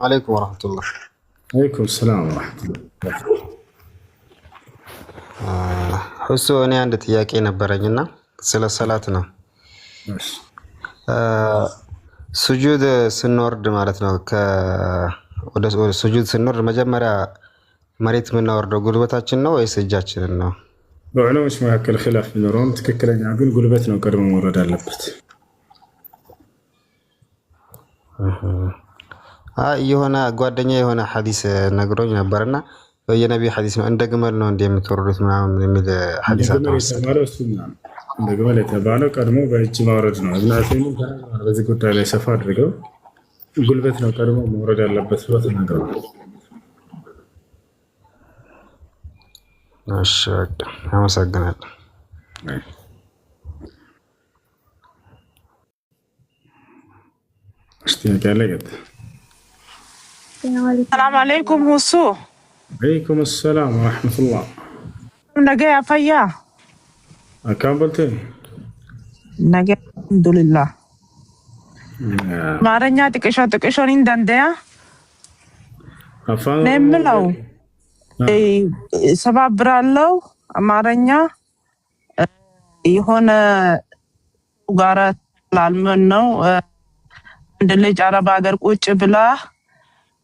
عليكم ورحمة الله. عليكم السلام ورحمة الله. እሱ እኔ አንድ ጥያቄ ነበረኝና ስለ ሰላት ነው። እሺ ሱጁድ ስንወርድ ማለት ነው ወደ ሱጁድ ስንወርድ መጀመሪያ መሬት የምናወርደው ጉልበታችን ነው ወይስ እጃችንን ነው? በዑለሞች መካከል ኺላፍ ቢኖረውም ትክክለኛ ግን ጉልበት ነው ቀድሞ መውረድ አለበት። የሆነ ጓደኛ የሆነ ሐዲስ ነግሮኝ ነበርና የነብዩ ሐዲስ ነው እንደ ግመል ነው እንደምትወርዱት ምናምን የሚል ሐዲስ እንደ ግመል የተባለው ቀድሞ በእጅ ማውረድ ነው። ኢብኑ ዑሰይሚን በዚህ ጉዳይ ላይ ሰፋ አድርገው ጉልበት ነው ቀድሞ መውረድ ያለበት ብለው ተናግረዋል። እሺ አመሰግናለሁ። السلام عليكم هوسو. عليكم السلام ورحمة الله. نجا يا فيا. كم بلتي؟ نجا الحمد لله. مارنيا تكشون إندنديا. نملو. سبب برالو مارنيا يهون وقارات لالمنو عند اللي جرب أجر كوتش بلا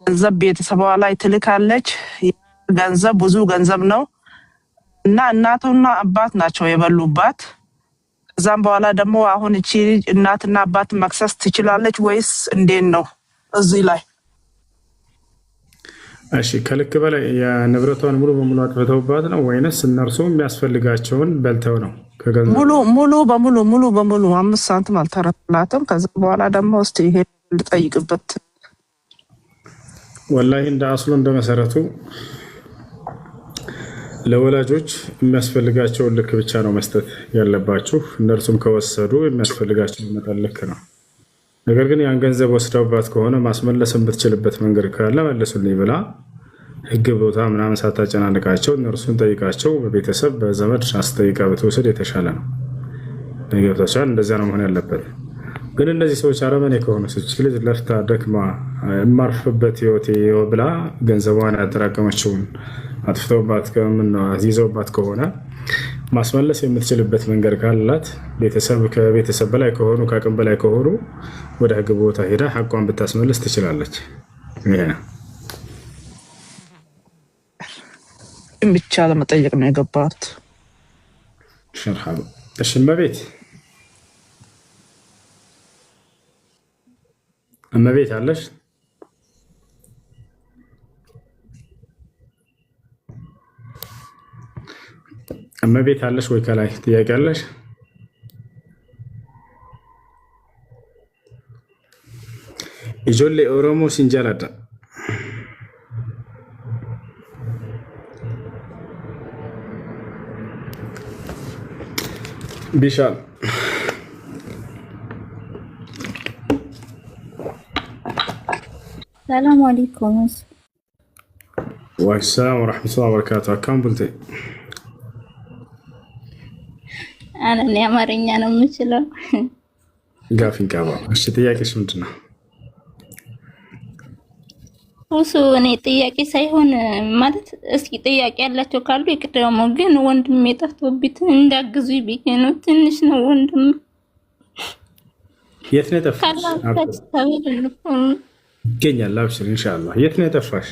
ገንዘብ ቤተሰቧ ላይ ትልካለች። ገንዘብ ብዙ ገንዘብ ነው እና እናቱና አባት ናቸው የበሉባት። ከዛም በኋላ ደግሞ አሁን እቺ እናትና አባት መክሰስ ትችላለች ወይስ እንዴት ነው? እዚህ ላይ እሺ ከልክ በላይ የንብረቷን ሙሉ በሙሉ አጥፍተውባት ነው ወይንስ እነርሱ የሚያስፈልጋቸውን በልተው ነው? ሙሉ በሙሉ 5 ሳንቲም አልተረፈላትም። ከዛ በኋላ ደግሞ እስቲ ይሄ ልጠይቅበት። ወላሂ እንደ አስሉ እንደ መሰረቱ ለወላጆች የሚያስፈልጋቸውን ልክ ብቻ ነው መስጠት ያለባችሁ። እነርሱም ከወሰዱ የሚያስፈልጋቸው መጠን ልክ ነው። ነገር ግን ያን ገንዘብ ወስደውባት ከሆነ ማስመለስ የምትችልበት መንገድ ካለ መልሱልኝ ብላ ህግ ቦታ ምናምን ሳታጨናንቃቸው እነርሱን ጠይቃቸው፣ በቤተሰብ በዘመድ አስጠይቃ ብትወስድ የተሻለ ነው። ነገርታቻል እንደዚያ ነው መሆን ያለበት። ግን እነዚህ ሰዎች አረመኔ ከሆነ ሰዎች ልጅ ለፍታ ደክማ የማርፍበት ህይወቴ ብላ ገንዘቧን ያጠራቀመችውን አጥፍተውባት ይዘውባት ከሆነ ማስመለስ የምትችልበት መንገድ ካላት ከቤተሰብ በላይ ከሆኑ ከአቅም በላይ ከሆኑ ወደ ህግ ቦታ ሄዳ ሐቋን ብታስመልስ ትችላለች። ብቻ ለመጠየቅ ነው የገባት። ሸርሐሉ እሽመቤት እመቤት አለሽ? እመቤት አለሽ ወይ? ከላይ ጥያቄ አለሽ? ኢጆሌ ኦሮሞ ሲንጀላዳ ቢሻል السلام عليكم. وعليكم السلام ورحمة الله وبركاته. كم بلتي؟ أنا اللي أمرني أنا مثله. قافين كابا. إيش تيجي شمتنا؟ وسوني تيجي سايهون مالت اسكي تيجي الله تكالو يكتر موجين وندم ميتة بيت عندك زيبي كأنه تنشنا وندم. يثني تفاش. كينيا لابشر إن شاء الله. يثني تفاش.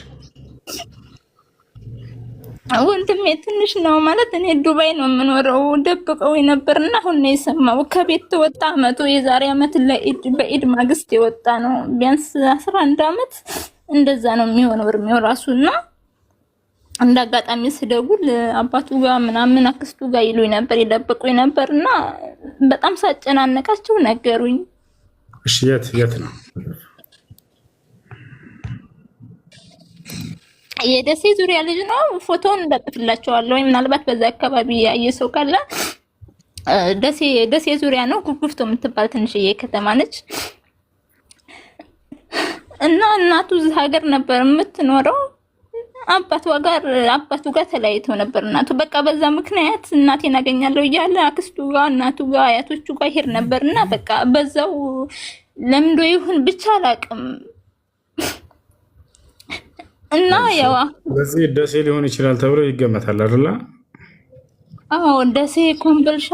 ወንድሜ ትንሽ ነው ማለት እኔ ዱባይ ነው የምኖረው። ደብቀው የነበርና አሁን ነው የሰማው። ከቤት ወጣ አመቱ የዛሬ አመት ለኢድ በኢድ ማግስት የወጣ ነው። ቢያንስ 11 አመት እንደዛ ነው የሚሆነው እርሜው ራሱና እንዳጋጣሚ ስደውል አባቱ ጋር ምናምን አክስቱ ጋር ይሉኝ ነበር ይደብቁኝ ነበርና በጣም ሳጨናነቃቸው ነገሩኝ። እሺ የት ነው? የደሴ ዙሪያ ልጅ ነው። ፎቶውን እንደጥፍላቸዋለሁ ወይ ምናልባት በዛ አካባቢ ያየ ሰው ካለ ደሴ ዙሪያ ነው። ጉጉፍቶ የምትባል ትንሽዬ ከተማ ነች እና እናቱ እዚህ ሀገር ነበር የምትኖረው። አባቱ ጋር ተለያይተው ነበር እናቱ። በቃ በዛ ምክንያት እናቴን አገኛለሁ እያለ አክስቱ ጋር እናቱ ጋር አያቶቹ ጋር ሄድ ነበርና በቃ በዛው ለምዶ ይሁን ብቻ አላቅም እና ያው በዚህ ደሴ ሊሆን ይችላል ተብሎ ይገመታል አይደል? አዎ ደሴ ኮምቦልቻ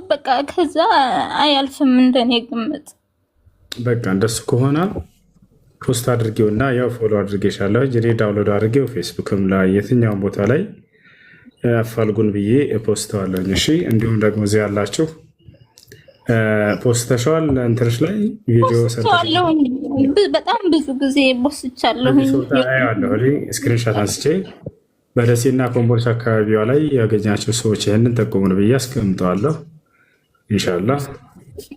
በቃ ከዛ አያልፍም እንደኔ ግምት። በቃ እንደሱ ከሆነ ፖስት አድርጌውና ያው ፎሎ አድርጌሻለሁ ጅሬ ዳውንሎድ አድርጌው ፌስቡክም ላይ የትኛውም ቦታ ላይ አፋልጉን ብዬ ፖስተዋለሁ። እሺ እንዲሁም ደግሞ እዚህ ያላችሁ ፖስተሻል እንትርሽ ላይ ቪዲዮ ሰርቻለሁ። በጣም ብዙ ጊዜ ፖስቻለሁ። ስክሪንሾት አንስቼ በደሴና ኮምቦልቻ አካባቢዋ ላይ ያገኛቸው ሰዎች ይህንን ጠቁሙን ብዬ አስቀምጠዋለሁ። ኢንሻላህ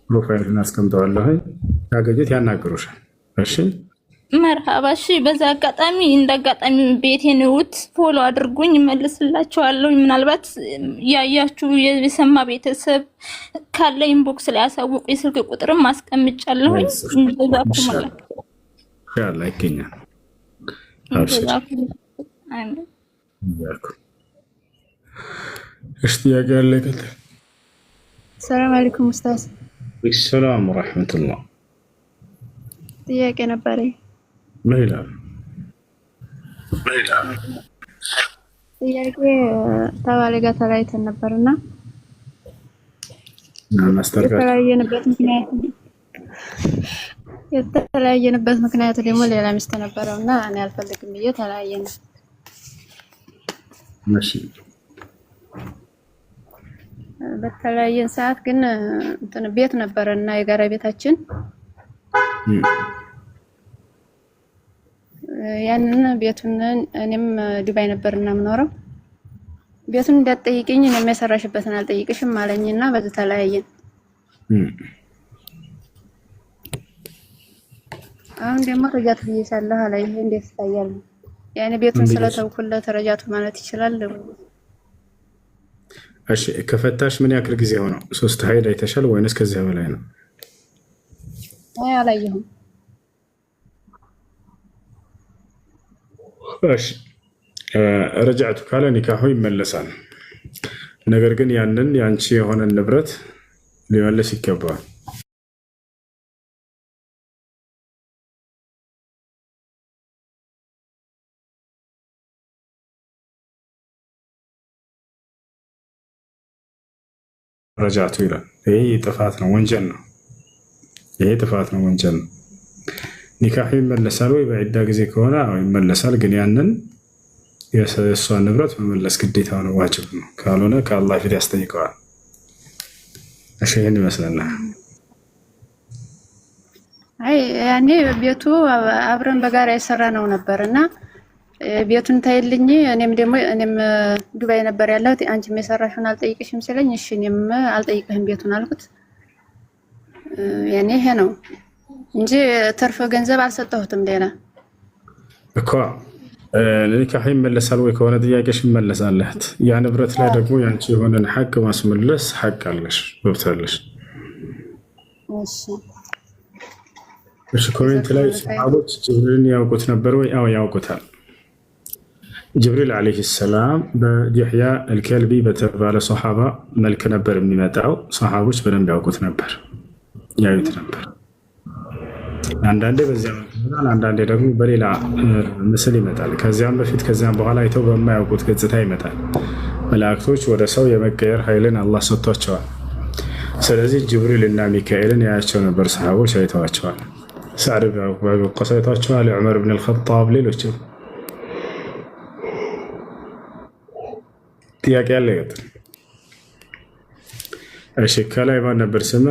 ፕሮፋይልን አስቀምጠዋለሁ። ያገኙት ያናግሩሻል። እሺ መርሃባ። እሺ በዛ አጋጣሚ እንዳጋጣሚ ቤቴን ውት ፎሎ አድርጉኝ መልስላችኋለሁ። ምናልባት ያያችሁ የሰማ ቤተሰብ ካለ ኢንቦክስ ላይ አሳውቁ። የስልክ ቁጥርም ማስቀምጫለሁ። እንደዛኩ ማለት ያላ ይገኛል። እሺ ያጋለ ከተ ሰላም አለይኩም ኡስታዝ። ሰላም ወራህመቱላህ። ጥያቄ ነበረኝ። ምን ጥያቄ ተባለ ጋር ተለያይተን ነበርና የተለያየንበት ምክንያት ደግሞ ሌላ ሚስት ነበረውና እኔ አልፈልግም ብዬ ተለያየን። እሺ በተለያየን ሰዓት ግን እንትን ቤት ነበረና የጋራ ቤታችን ያንን ቤቱን እኔም ዱባይ ነበርና የምኖረው ቤቱን እንዳትጠይቅኝ እኔም የሰራሽበትን አልጠይቅሽም አለኝና በዚህ ተለያየን። አሁን ደግሞ ረጃቱ ይሰላህ አለ። ይሄ እንዴት ይታያል? ያኔ ቤቱን ስለተውኩለት ረጃቱ ማለት ይችላል? እሺ ከፈታሽ ምን ያክል ጊዜ ሆነው? 3 ሀይል አይተሻል ወይንስ ከዚያ በላይ ነው? አይ አላየሁም። እሺ ረጃቱ ካለ ኒካሁ ይመለሳል። ነገር ግን ያንን ያንቺ የሆነ ንብረት ሊመለስ ይገባል። ረጃቱ ይላል። ይሄ ጥፋት ነው፣ ወንጀል ነው። ይሄ ጥፋት ነው፣ ወንጀል ነው። ኒካህ ይመለሳል ወይ? በዒዳ ጊዜ ከሆነ ይመለሳል። ግን ያንን የእሷን ንብረት መመለስ ግዴታ ነው፣ ዋጅብ ነው። ካልሆነ ከአላህ ፊት ያስጠይቀዋል። እሺ ይሄን ይመስለናል። አይ ያኔ ቤቱ አብረን በጋራ የሰራ ነው ነበርና ቤቱን ታይልኝ እኔም ዱባይ ነበር ያለሁት። አንቺም የሰራሽውን አልጠይቅሽም ሲለኝ እሺ እኔም አልጠይቅህም ቤቱን አልኩት። ያኔ ይሄ ነው እንጂ ተርፈ ገንዘብ አልሰጠሁትም። ሌላ እኮ ኒካህ ይመለሳል ወይ ከሆነ ጥያቄሽ ይመለሳልት። ያ ንብረት ላይ ደግሞ ያንቺ የሆነን ሐቅ ማስመለስ ሐቅ አለሽ፣ ወብታለሽ። እሺ ኮሜንት ላይ ሰሃቦች ጅብሪልን ያውቁት ነበር ወይ? አዎ ያውቁታል። ጅብሪል ዓለይሂ ሰላም በዲህያ አልከልቢ በተባለ ሰሃባ መልክ ነበር የሚመጣው። ሰሃቦች በደንብ ያውቁት ነበር፣ ያዩት ነበር። አንዳንዴ በዚያ ይመጣል፣ አንዳንዴ ደግሞ በሌላ ምስል ይመጣል። ከዚያም በፊት ከዚያም በኋላ አይተው በማያውቁት ገጽታ ይመጣል። መላእክቶች ወደ ሰው የመቀየር ኃይልን አላህ ሰጥቷቸዋል። ስለዚህ ጅብሪል እና ሚካኤልን ያያቸው ነበር፣ ሰሃቦች አይተዋቸዋል። ሳዕድ ብን አቢ ወቃስ አይተዋቸዋል፣ ዑመር ብን አልኸጣብ፣ ሌሎችም። ጥያቄ ያለ ይቀጥል። እሺ ከላይ ማን ነበር ስመ?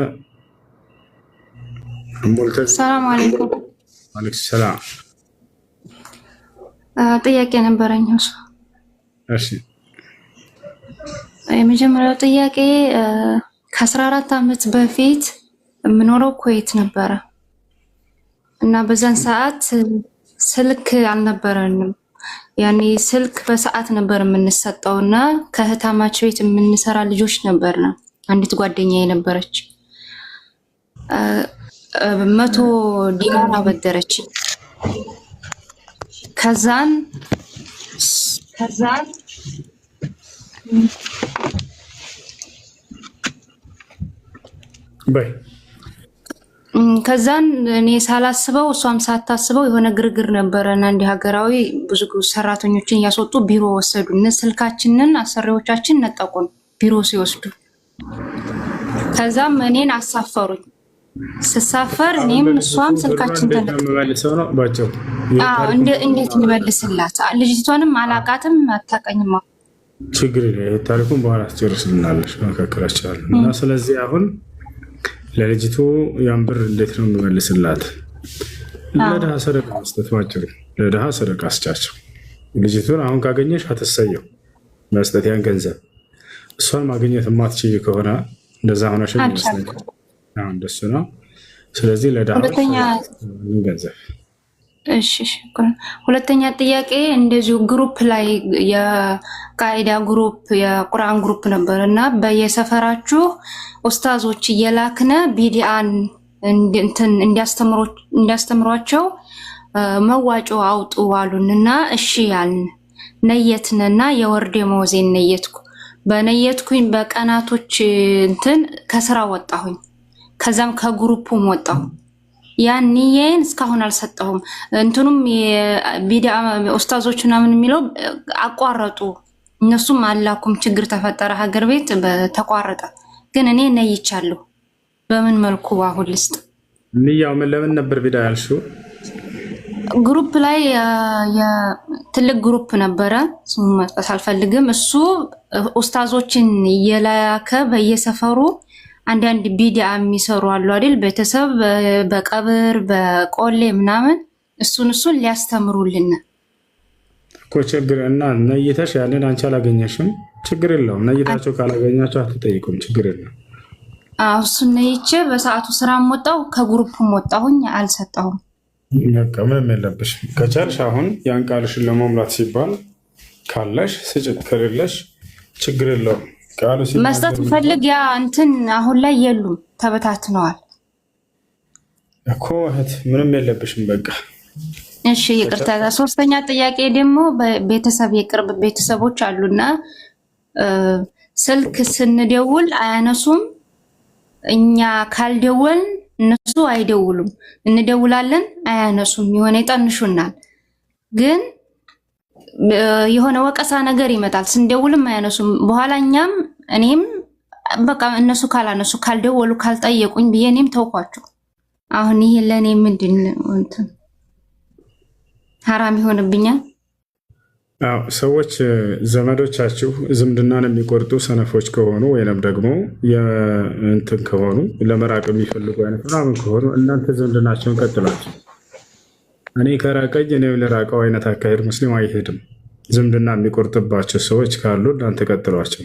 ሰላም አለይኩም። አለይኩም ሰላም። ጥያቄ ነበረኝ። እሺ የመጀመሪያው ጥያቄ ከ14 ዓመት በፊት የምኖረው ኩዌት ነበረ እና በዛን ሰዓት ስልክ አልነበረንም። ያኔ ስልክ በሰዓት ነበር የምንሰጠውና ከህታማች ቤት የምንሰራ ልጆች ነበርና አንዲት ጓደኛዬ ነበረች 100 ዲናር አበደረች። ከዛን በይ ከዛን እኔ ሳላስበው እሷም ሳታስበው የሆነ ግርግር ነበረና እንዲህ ሀገራዊ ብዙ ሰራተኞችን እያስወጡ ቢሮ ወሰዱን። ስልካችንን አሰሪዎቻችን ነጠቁን ቢሮ ሲወስዱ። ከዛም እኔን አሳፈሩኝ። ስሳፈር እኔም እሷም ስልካችን ተነጠቀ። እንዴት እንመልስላት? ልጅቷንም አላቃትም አታቀኝማ። ችግር የለም ታሪኩን በኋላ ትጨርስልናለሽ መካከላችን እና ስለዚህ አሁን ለልጅቱ ያን ብር እንዴት ነው የምመልስላት? ለድሃ ሰደቃ መስጠት ባጭሩ፣ ለድሃ ሰደቃ አስጫቸው። ልጅቱን አሁን ካገኘሽ አትሰየው መስጠት ያን ገንዘብ። እሷን ማግኘት የማትችይ ከሆነ እንደዛ ሆነሽ ይመስለኛል። እንደሱ ነው። ስለዚህ ለድሃ ገንዘብ። እሺ ሽኩራን። ሁለተኛ ጥያቄ እንደዚሁ ግሩፕ ላይ የቃኢዳ ግሩፕ የቁርአን ግሩፕ ነበር እና በየሰፈራችሁ ኡስታዞች እየላክነ ቢዲአን እንዲያስተምሯቸው መዋጮ አውጡ አሉን እና እሺ ያልን ነየትንና የወር ደመወዜን ነየትኩ። በነየትኩኝ በቀናቶች ከስራ ወጣሁኝ። ከዛም ከግሩፑም ወጣሁ። ያን ንየን እስካሁን አልሰጠሁም። እንትኑም የቢዲአ ኡስታዞች ምናምን የሚለው አቋረጡ። እነሱም አላኩም። ችግር ተፈጠረ ሀገር ቤት ተቋረጠ። ግን እኔ ነይቻለሁ። በምን መልኩ አሁን ልስጥ? ንያው ምን ለምን ነበር ቢዲአ ያልሽው? ግሩፕ ላይ ትልቅ ግሩፕ ነበረ፣ ስሙ መጥቀስ አልፈልግም። እሱ ኡስታዞችን እየላከ በየሰፈሩ አንዳንድ ቢዲአ የሚሰሩ አሉ አይደል? ቤተሰብ በቀብር በቆሌ ምናምን እሱን ሊያስተምሩልን እኮ። ችግር እና ነይተሽ ያንን አንቺ አላገኘሽም፣ ችግር የለውም። ነይታቸው ካላገኛቸው አትጠይቁም፣ ችግር የለም። እሱን ነይቼ በሰዓቱ ስራም ወጣሁ፣ ከግሩፕም ወጣሁኝ፣ አልሰጠሁም። በቃ ምንም የለብሽ። ከቻልሽ አሁን ያን ቃልሽን ለመሙላት ሲባል ካለሽ ስጭት፣ ከሌለሽ ችግር የለውም። መስጠት ፈልግ ያ አሁን ላይ የሉም፣ ተበታትነዋል እኮ እህት። ምንም የለብሽም በቃ እሺ፣ ይቅርታ። ሶስተኛ ጥያቄ ደግሞ በቤተሰብ የቅርብ ቤተሰቦች አሉና ስልክ ስንደውል አያነሱም። እኛ ካልደወልን እነሱ አይደውሉም። እንደውላለን አያነሱም። የሆነ ይጠንሹናል። ግን የሆነ ወቀሳ ነገር ይመጣል። ስንደውልም አያነሱም። በኋላ እኔም በቃ እነሱ ካላነሱ ካልደወሉ ካልጠየቁኝ ብዬ እኔም ተውኳቸው። አሁን ይሄ ለእኔ ምንድን ሐራም ይሆንብኛል? ሰዎች ዘመዶቻችሁ ዝምድናን የሚቆርጡ ሰነፎች ከሆኑ ወይንም ደግሞ እንትን ከሆኑ ለመራቅ የሚፈልጉ አይነት ምናምን ከሆኑ እናንተ ዝምድናቸውን ቀጥላችሁ እኔ ከራቀኝ እኔም ለራቀው አይነት አካሄድ ሙስሊም አይሄድም። ዝምድና የሚቆርጥባቸው ሰዎች ካሉ እናንተ ቀጥሏቸው።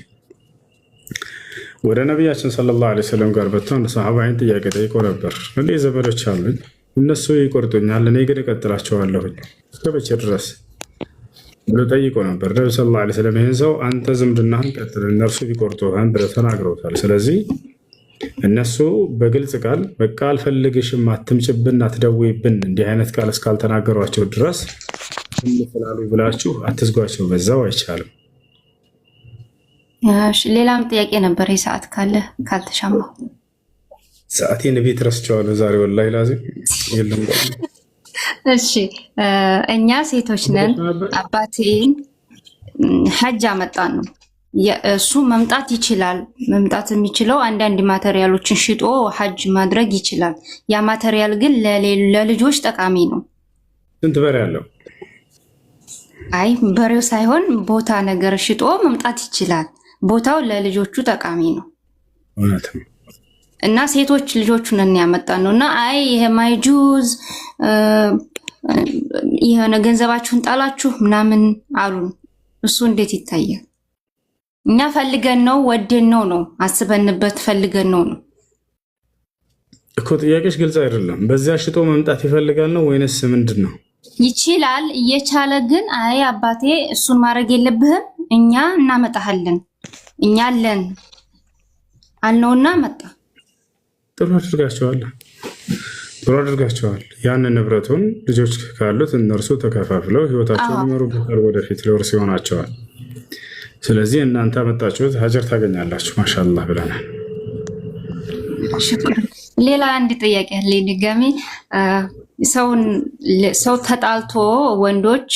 ወደ ነቢያችን ሰለላሁ ዐለይሂ ወሰለም ጋር በተው አንድ ሰሃባይን ጥያቄ ጠይቆ ነበር። እኔ ዘመዶች አሉኝ፣ እነሱ ይቆርጡኛል፣ እኔ ግን እቀጥላቸዋለሁኝ እስከ መቼ ድረስ ብሎ ጠይቆ ነበር። ነቢ ሰለላሁ ዐለይሂ ወሰለም ይህን ሰው አንተ ዝምድናህን ቀጥል፣ እነርሱ ቢቆርጡህን ብለው ተናግረውታል። ስለዚህ እነሱ በግልጽ ቃል በቃ አልፈልግሽም፣ አትምጭብን፣ አትደውይብን እንዲህ አይነት ቃል እስካልተናገሯቸው ድረስ ስላሉ ብላችሁ አትዝጓቸው። በዛው አይቻልም። ሌላም ጥያቄ ነበር። የሰዓት ካለ ካልተሻማው ሰዓቴን ቤት ረስቸዋለሁ ዛሬ ወላሂ ላዚም የለም። እሺ እኛ ሴቶች ነን። አባቴን ሐጅ አመጣን ነው እሱ መምጣት ይችላል። መምጣት የሚችለው አንዳንድ ማቴሪያሎችን ሽጦ ሐጅ ማድረግ ይችላል። ያ ማቴሪያል ግን ለልጆች ጠቃሚ ነው። ስንት በሬ ያለው? አይ በሬው ሳይሆን ቦታ ነገር ሽጦ መምጣት ይችላል። ቦታው ለልጆቹ ጠቃሚ ነው እና ሴቶች ልጆቹን ያመጣን ነው እና አይ ይሄ ማይጁዝ የሆነ ገንዘባችሁን ጣላችሁ ምናምን አሉን። እሱ እንዴት ይታያል? እኛ ፈልገን ነው ወደን ነው አስበንበት ፈልገን ነው እኮ። ጥያቄሽ ግልጽ አይደለም። በዚያ ሽጦ መምጣት ይፈልጋል ነው ወይንስ ምንድን ነው? ይችላል እየቻለ ግን አይ አባቴ እሱን ማድረግ የለብህም እኛ እናመጣሃለን እኛ አለን አልነውና መጣ። ጥሩ አድርጋቸዋል። ያንን ንብረቱን ልጆች ካሉት እነርሱ ተከፋፍለው ህይወታቸውን ሊመሩበታል። ወደፊት ለውርስ ይሆናቸዋል። ስለዚህ እናንተ መጣችሁት ሀጀር ታገኛላችሁ። ማሻአላህ ብለናል። ሌላ አንድ ጥያቄ አለ ድጋሚ ሰው ተጣልቶ ወንዶች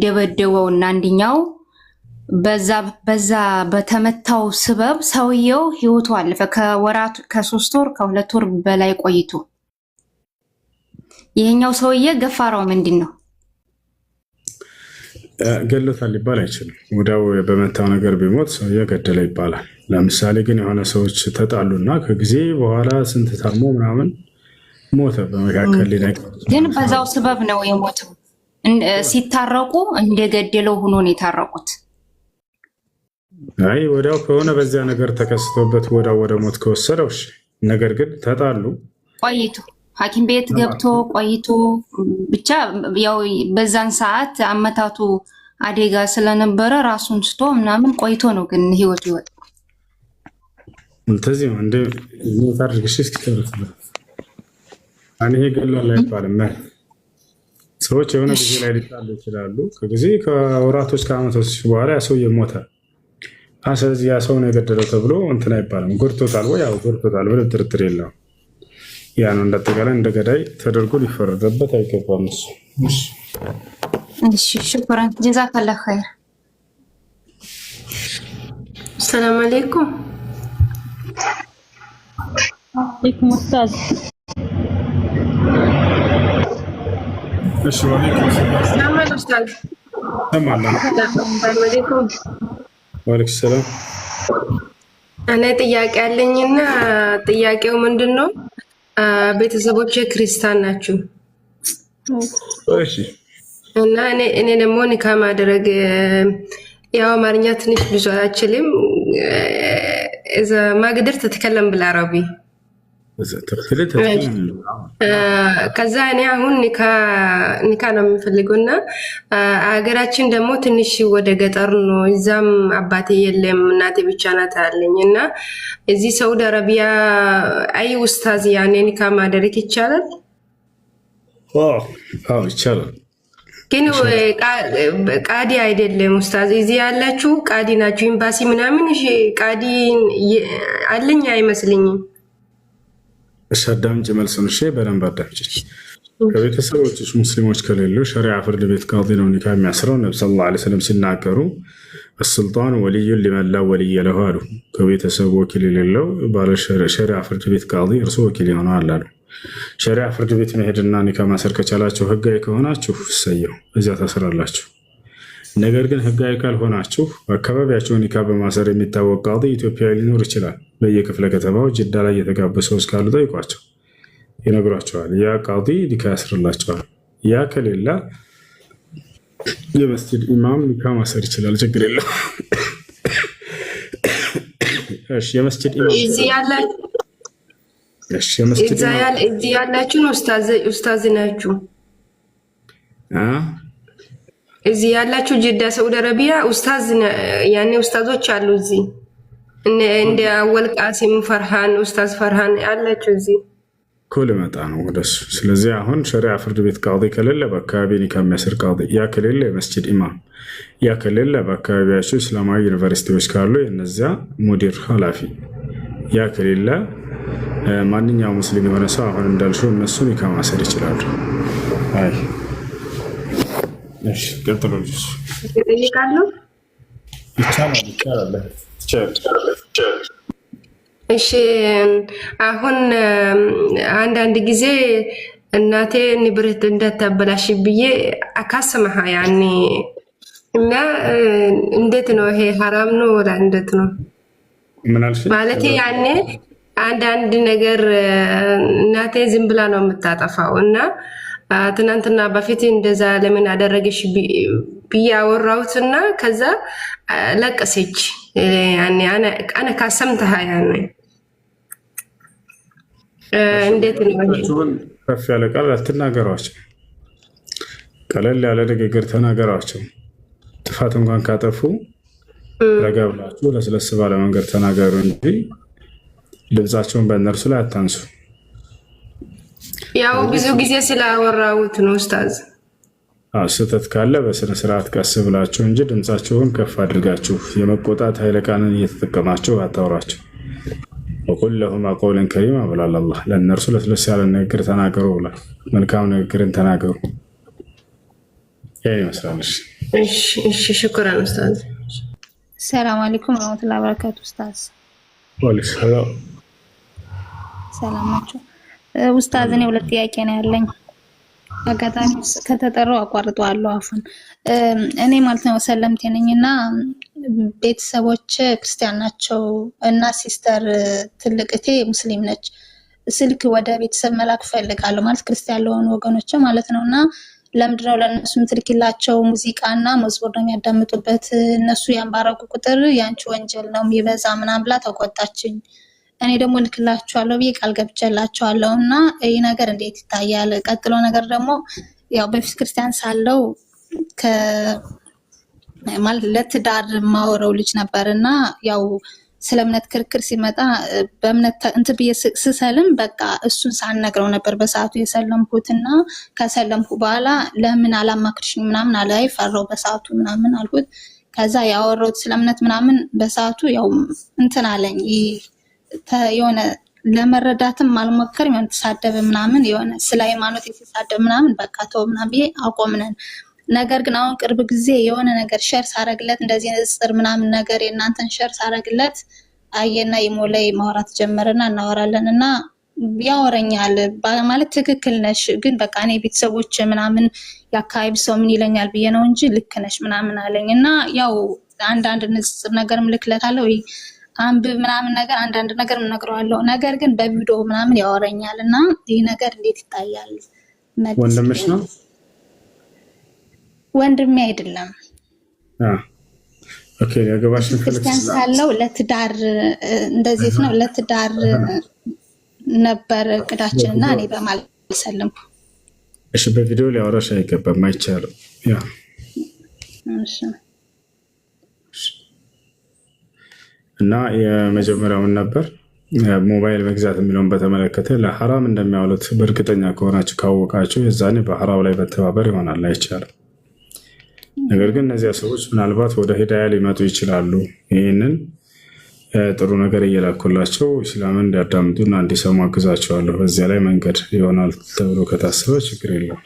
ደበደበውና አንደኛው በዛ በተመታው ስበብ ሰውየው ህይወቱ አለፈ ከ3 ወር ከ2 ወር በላይ ቆይቶ ይሄኛው ሰውዬ ገፋራው ምንድነው? ገለታል ሊባል አይችልም። ወዳው በመታው ነገር ቢሞት ሰውዬ ገደለ ይባላል። ለምሳሌ ግን የሆነ ሰዎች ተጣሉና ከጊዜ በኋላ ስንት ታሞ ምናምን ሞተ በመካከል ላይ ግን በዛው ስበብ ነው የሞተው። ሲታረቁ እንደገደለው ሆኖ ነው የታረቁት። አይ ወዳው ከሆነ በዚያ ነገር ተከስቶበት ወዳው ወደ ሞት ከወሰደው እሺ። ነገር ግን ተጣሉ ቆይቶ ሐኪም ቤት ገብቶ ቆይቶ ብቻ ያው በዛን ሰዓት አመታቱ አደጋ ስለነበረ ራሱን ስቶ ምናምን ቆይቶ ነው ግን ህይወቱ ይወጣ። እንተዚህ እንደ ታርግሽ እስኪተረፍ አኔ ገላላ ይባላል። ሰዎች የሆነ ጊዜ ላይ ሊጣሉ ይችላሉ። ከጊዜ ከወራቶች ከአመቶች በኋላ ያ ሰው ይሞታል። ስለዚህ ያ ሰው ነው የገደለው ተብሎ እንትን አይባልም። ጎድቶታል ወይ? ያው ጎድቶታል፣ ምንም ጥርጥር የለውም። ያ ነው እንዳጠቃላይ እንደ ገዳይ ተደርጎ ሊፈረደበት አይገባም። እሺ ሽኩራን ጀዛከላህ ኸይር። ሰላም አለይኩም። አለይኩም ኡስታዝ። እሺ ወአለይኩም ሰላም ኡስታዝ። ሰላም አለይኩም። ወአለይኩም ሰላም። እኔ ጥያቄ አለኝና ጥያቄው ምንድነው? ቤተሰቦቼ ክርስቲያን ናቸው እና እኔ ደግሞ ኒካ ማድረግ ያው አማርኛ ትንሽ ብዙ አልችልም። እዛ ማግደር ተተከለም بالعربي ከዛ እኔ አሁን ኒካ ነው የሚፈልገውና አገራችን ደግሞ ትንሽ ወደ ገጠር ነው። እዛም አባቴ የለም እናቴ ብቻ ናት አለኝና እዚህ ሳውዲ አረቢያ አይ ኡስታዝ ያኔ ኒካ ማድረግ ይቻላል? አዎ ይቻላል። ግን ቃዲ አይደለም ኡስታዝ። እዚህ ያላችሁ ቃዲ ናችሁ ኤምባሲ ምናምን። እሺ ቃዲ አለኝ አይመስልኝም። እሺ አዳምጪ መልሱን። እሺ በደንብ አዳምጪ። ከቤተሰቦችሽ ሙስሊሞች ከሌሉ ሸሪዓ ፍርድ ቤት ቃዲ ነው ኒካ የሚያስረው። ነብዩ ሰለላሁ ዐለይሂ ወሰለም ሲናገሩ السلطان ولي لمن لا ولي له አሉ። ከቤተሰብ ወኪል የሌለው ባለ ሸሪዓ ፍርድ ቤት ቃዲ እርሱ ወኪል ይሆናል አሉ። ሸሪዓ ፍርድ ቤት መሄድና ኒካ ማሰር ከቻላችሁ ህጋዊ ከሆናችሁ እሰየው፣ እዚያ ታስራላችሁ። ነገር ግን ህጋዊ ካልሆናችሁ በአካባቢያችሁ ኒካ በማሰር የሚታወቅ ቃዲ ኢትዮጵያዊ ሊኖር ይችላል። በየክፍለ ከተማው ጅዳ ላይ የተጋቡ ሰዎች ካሉ ጠይቋቸው፣ ይነግሯቸዋል። ያ ቃዲ ኒካ ያስርላቸዋል። ያ ከሌላ የመስጂድ ኢማም ኒካ ማሰር ይችላል፣ ችግር የለው። እሺ የመስጂድ ኢማም እዚህ ያላችሁ ኡስታዝ ናችሁ? እዚህ ያላችሁ ጅዳ ሳውዲ አረቢያ ኡስታዝ ያኔ ኡስታዞች አሉ እዚህ እንደ አወል ቃሲም ፈርሃን ኡስታዝ ፈርሃን ያላችሁ እዚህ ኩል መጣ ነው ወደሱ። ስለዚህ አሁን ሸሪዓ ፍርድ ቤት ቃዲ ከሌለ በአካባቢ ኒካ የሚያስር ቃዲ፣ ያ ከሌለ የመስጂድ ኢማም፣ ያ ከሌለ በአካባቢያቸው እስላማዊ ዩኒቨርሲቲዎች ካሉ የነዚያ ሙዲር ኃላፊ፣ ያ ከሌለ ማንኛውም ሙስሊም የሆነ ሰው አሁን እንዳልሽው እነሱ ኒካ ማሰር ይችላሉ። አይ እሺ ቀጥሎ ልጅ ይጠይቃሉ። ይቻላል። እሺ አሁን አንዳንድ ጊዜ እናቴ ንብረት እንዳታበላሽ ብዬ አካስመሃ ያኔ እና እንዴት ነው ይሄ ሐራም ነው ወላ እንዴት ነው? ምን አልሽ? ማለት ያኔ አንዳንድ ነገር እናቴ ዝም ብላ ነው የምታጠፋው እና ትናንትና በፊት እንደዛ ለምን አደረገሽ ብዬ አወራሁትና ከዛ ለቀሰች። ያኔ አና ካሰምተሃ ያኔ እንዴት ነው? ከፍ ያለ ቃል አትናገሯቸው፣ ቀለል ያለ ንግግር ተናገሯቸው። ጥፋት እንኳን ካጠፉ ረጋ ብላችሁ ለስለስ ባለ መንገድ ተናገሩ እንጂ ድምፃቸውን በእነርሱ ላይ አታንሱ። ያው ብዙ ጊዜ ስላወራሁት ነው ኡስታዝ። ስህተት ካለ በስነ ስርዓት ቀስ ብላችሁ እንጂ ድምፃቸውን ከፍ አድርጋችሁ የመቆጣት ኃይለ ቃልን እየተጠቀማችሁ አታውሯቸው። ወቁል ለሁማ ቀውለን ከሪማ ብሏል አላህ። ለእነርሱ ለስለስ ያለ ንግግር ተናገሩ ብሏል። መልካም ንግግርን ተናገሩ። ይሄን ይመስላል። እሺ ሽኩራን ኡስታዝ። ሰላም አለይኩም ወራህመቱላሂ ወበረካቱ። ኡስታዝ ወአለይኩም ሰላም ናችሁ? ኡስታዝ እኔ ሁለት ጥያቄ ነው ያለኝ። አጋጣሚ ከተጠራው አቋርጠዋለሁ አፉን። እኔ ማለት ነው ሰለምቴ ነኝና ቤተሰቦች ክርስቲያን ናቸው እና ሲስተር ትልቅቴ ሙስሊም ነች። ስልክ ወደ ቤተሰብ መላክ ፈልጋለሁ ማለት ክርስቲያን ለሆኑ ወገኖች ማለት ነውና ለምንድነው ለነሱ ምትልክላቸው? ሙዚቃና መዝሙር ነው የሚያዳምጡበት። እነሱ ያንባረቁ ቁጥር ያንቺ ወንጀል ነው የሚበዛ ምናምን ብላ ተቆጣችኝ። እኔ ደግሞ ልክላቸዋለሁ ብዬ ቃል ገብቼላቸዋለሁ እና ይህ ነገር እንዴት ይታያል? ቀጥሎ ነገር ደግሞ ያው በፊት ክርስቲያን ሳለው ማለት ለትዳር ማወረው ልጅ ነበርና ያው ስለ እምነት ክርክር ሲመጣ በእምነት እንትን ብዬ ስሰልም በቃ እሱን ሳልነግረው ነበር በሰዓቱ የሰለምኩትና ከሰለምኩ በኋላ ለምን አላማክርሽኝ ምናምን አላይ ፈራው በሰዓቱ ምናምን አልኩት። ከዛ ያወራሁት ስለ እምነት ምናምን በሰዓቱ ያው እንትን አለኝ የሆነ ለመረዳትም አልሞከርም። የሆነ ተሳደበ ምናምን የሆነ ስለ ሃይማኖት የተሳደበ ምናምን በቃ ተው ምናምን ብዬ አቆምነን። ነገር ግን አሁን ቅርብ ጊዜ የሆነ ነገር ሸር ሳረግለት እንደዚህ ንጽጽር ምናምን ነገር የእናንተን ሸር ሳረግለት አየና ይሞላይ ማውራት ጀመረና እናወራለን እና ያወረኛል ማለት ትክክል ነሽ ግን በቃ እኔ ቤተሰቦች ምናምን ያካባቢ ሰው ምን ይለኛል ብዬ ነው እንጂ ልክ ነሽ ምናምን አለኝ እና ያው አንዳንድ ንጽጽር ነገርም ልክለታለሁ አንብብ ምናምን ነገር አንዳንድ ነገር እነግረዋለሁ። ነገር ግን በቪዲዮ ምናምን ያወረኛል እና ይህ ነገር እንዴት ይታያል? ወንድምሽ ነው? ወንድሜ አይደለም። ኦኬ ያገባሽ ክርስቲያን ሳለው ለትዳር እንደዚህ ነው ለትዳር ነበር እቅዳችንና እኔ በማለት ሰለምኩ። እሺ በቪዲዮ ሊያወራሽ አይገባም፣ አይቻልም። ያ እሺ እና የመጀመሪያው ምን ነበር? ሞባይል መግዛት የሚለውን በተመለከተ ለሐራም እንደሚያውሉት በእርግጠኛ ከሆናችሁ ካወቃችሁ የዛኔ በሐራም ላይ መተባበር ይሆናል፣ አይቻልም። ነገር ግን እነዚያ ሰዎች ምናልባት ወደ ሂዳያ ሊመጡ ይችላሉ። ይህንን ጥሩ ነገር እየላኩላቸው ኢስላምን እንዲያዳምጡና እንዲሰሙ አግዛቸዋለሁ። በዚያ ላይ መንገድ ይሆናል ተብሎ ከታሰበ ችግር የለውም።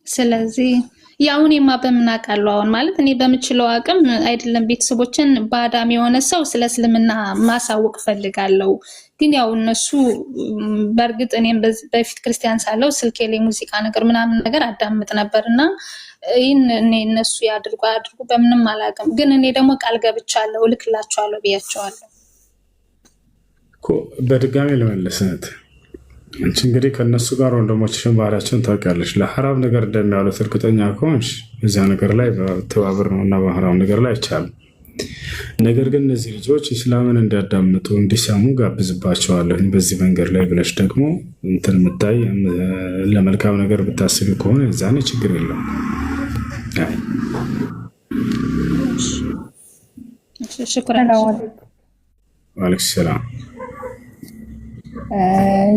ስለዚህ ያውን በምን አውቃለሁ? አሁን ማለት እኔ በምችለው አቅም አይደለም ቤተሰቦችን ባዳም የሆነ ሰው ስለ እስልምና ማሳወቅ ፈልጋለሁ። ግን ያው እነሱ በእርግጥ እኔም በፊት ክርስቲያን ሳለው ስልኬ ላይ ሙዚቃ ነገር ምናምን ነገር አዳምጥ ነበርና ይህን እኔ እነሱ ያድርጉ በምንም አላውቅም። ግን እኔ ደግሞ ቃል ገብቻለሁ እልክላቸዋለሁ ብያቸዋለሁ እኮ። በድጋሚ ልመልስነት አንቺ እንግዲህ ከነሱ ጋር ወንድሞችሽን ባህሪያቸውን ታውቂያለሽ። ለሐራም ነገር እንደሚያሉት እርግጠኛ ከሆንሽ እዚያ ነገር ላይ በተባብር ነው እና በሐራም ነገር ላይ አይቻልም። ነገር ግን እነዚህ ልጆች ኢስላምን እንዲያዳምጡ እንዲሰሙ ጋብዝባቸዋለሁ በዚህ መንገድ ላይ ብለሽ ደግሞ እንትን ምታይ ለመልካም ነገር ብታስቢ ከሆነ እዛኔ ችግር የለውም። ሽኩራን ወአለይኩም ሰላም።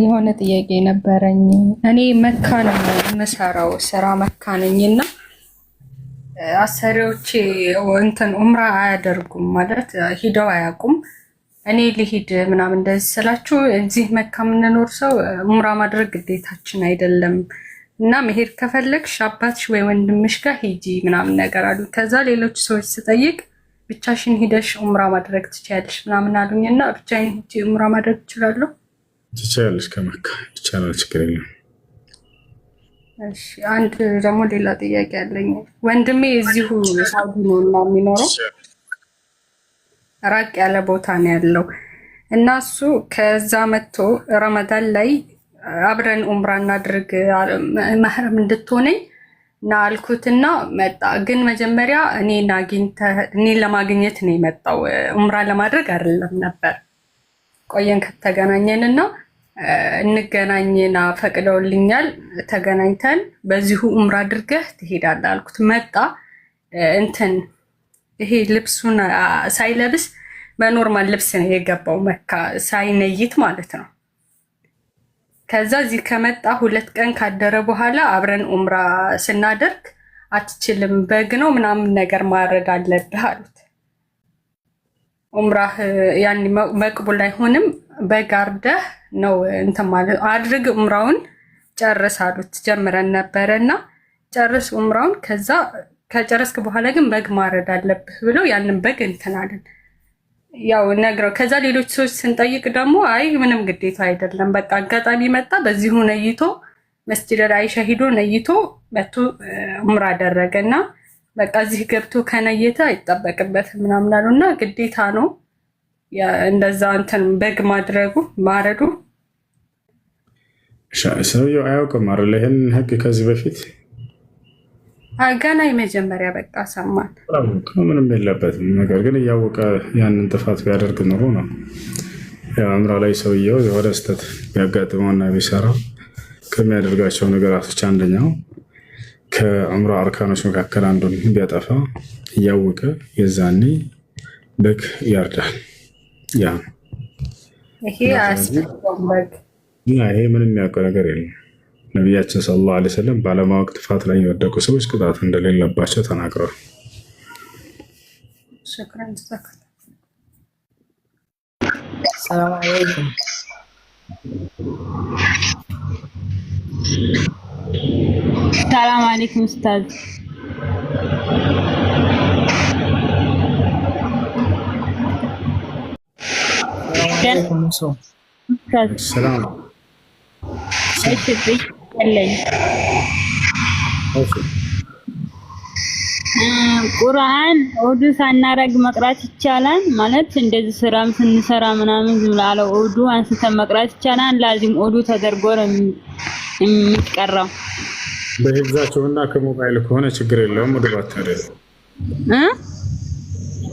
የሆነ ጥያቄ ነበረኝ። እኔ መካ ነው የምሰራው፣ ስራ መካ ነኝና አሰሪዎቼ እንትን ኡምራ አያደርጉም ማለት ሂደው አያውቁም። እኔ ልሂድ ምናምን እንደዚህ ስላችሁ እዚህ መካ የምንኖር ሰው ኡምራ ማድረግ ግዴታችን አይደለም እና መሄድ ከፈለግሽ አባትሽ ወይ ወንድምሽ ጋር ሂጂ ምናምን ነገር አሉ። ከዛ ሌሎች ሰዎች ስጠይቅ ብቻሽን ሂደሽ ኡምራ ማድረግ ትችያለሽ ምናምን አሉኝና ብቻዬን ሂጂ ኡምራ ማድረግ እችላለሁ? ትችያለሽ፣ ከመካ ይቻላል፣ ችግር የለም። እሺ አንድ ደግሞ ሌላ ጥያቄ አለኝ። ወንድሜ እዚሁ ሳውዲ ነው እና የሚኖረው ራቅ ያለ ቦታ ነው ያለው እና እሱ ከዛ መጥቶ ረመዳን ላይ አብረን ኡምራ እናድርግ ማህረም እንድትሆነኝ እና አልኩትና መጣ። ግን መጀመሪያ እኔን ለማግኘት ነው የመጣው፣ ኡምራ ለማድረግ አይደለም ነበር። ቆየን ከተገናኘንና እንገናኝና ፈቅደውልኛል። ተገናኝተን በዚሁ ኡምራ አድርገህ ትሄዳለህ አልኩት። መጣ እንትን ይሄ ልብሱን ሳይለብስ በኖርማል ልብስ ነው የገባው መካ ሳይነይት ማለት ነው። ከዛ እዚህ ከመጣ 2 ቀን ካደረ በኋላ አብረን ኡምራ ስናደርግ አትችልም በግ ነው ምናምን ነገር ማረድ አለብህ አሉት። ዑምራህ ያኒ መቅቡል አይሆንም በጋርደህ ነው እንትን ማለት አድርግ ዑምራውን ጨርስ አሉት። ጀምረን ነበርና ጨርስ ዑምራውን ከዛ ከጨረስክ በኋላ ግን በግ ማረድ አለብህ ብለው ያንን በግ እንትን አለን ያው ነግረው ከዛ ሌሎች ሰዎች ስንጠይቅ ደግሞ አይ ምንም ግዴታ አይደለም በቃ አጋጣሚ መጣ በዚሁ ነይቶ መስጂድ አይሻ ሄዶ ነይቶ መጥቶ ዑምራ አደረገና በቃ እዚህ ገብቶ ከነየተ አይጠበቅበትም ምናምን አሉና ግዴታ ነው እንደዛ እንትን በግ ማረዱ ሰውየው አያውቅም አይደል? ይሄን ህግ ከዚህ በፊት ገና የመጀመሪያ በቃ ሰማን። ምንም የለበትም። ነገር ግን እያወቀ ያንን ጥፋት ቢያደርግ ኖሮ ነው ያው ዑምራ ላይ ሰውየው የሆነ ስህተት ቢያጋጥመውና ቢሰራ ከሚያደርጋቸው ነገራቶች አንደኛው ከዑምራ አርካኖች መካከል አንዱን ቢያጠፋ እያወቀ የዛኔ በግ ያርዳል። ያ ይሄ አስፈላጊ በግ ይሄ ምንም የሚያውቀው ነገር የለም። ነቢያችን ሰለላሁ ዐለይሂ ወሰለም ባለማወቅ ጥፋት ላይ የወደቁ ሰዎች ቅጣት እንደሌለባቸው ተናግረዋል። ሽክራን ተዘከረ። ሰላም አለይኩም። ሰላም አለይኩም ኡስታዝ። ሰላም ቁርአን ኡዱ ሳናረግ መቅራት ይቻላል ማለት እንደዚህ ስራም ስንሰራ ምናምን ዝም ብሎ ኡዱ አንስተን መቅራት ይቻላል? ላዚም ኡዱ ተደርጎ ነው የሚቀራው? በህብዛቸውና ከሞባይል ከሆነ ችግር የለውም። ኡዱ ባታደርጉ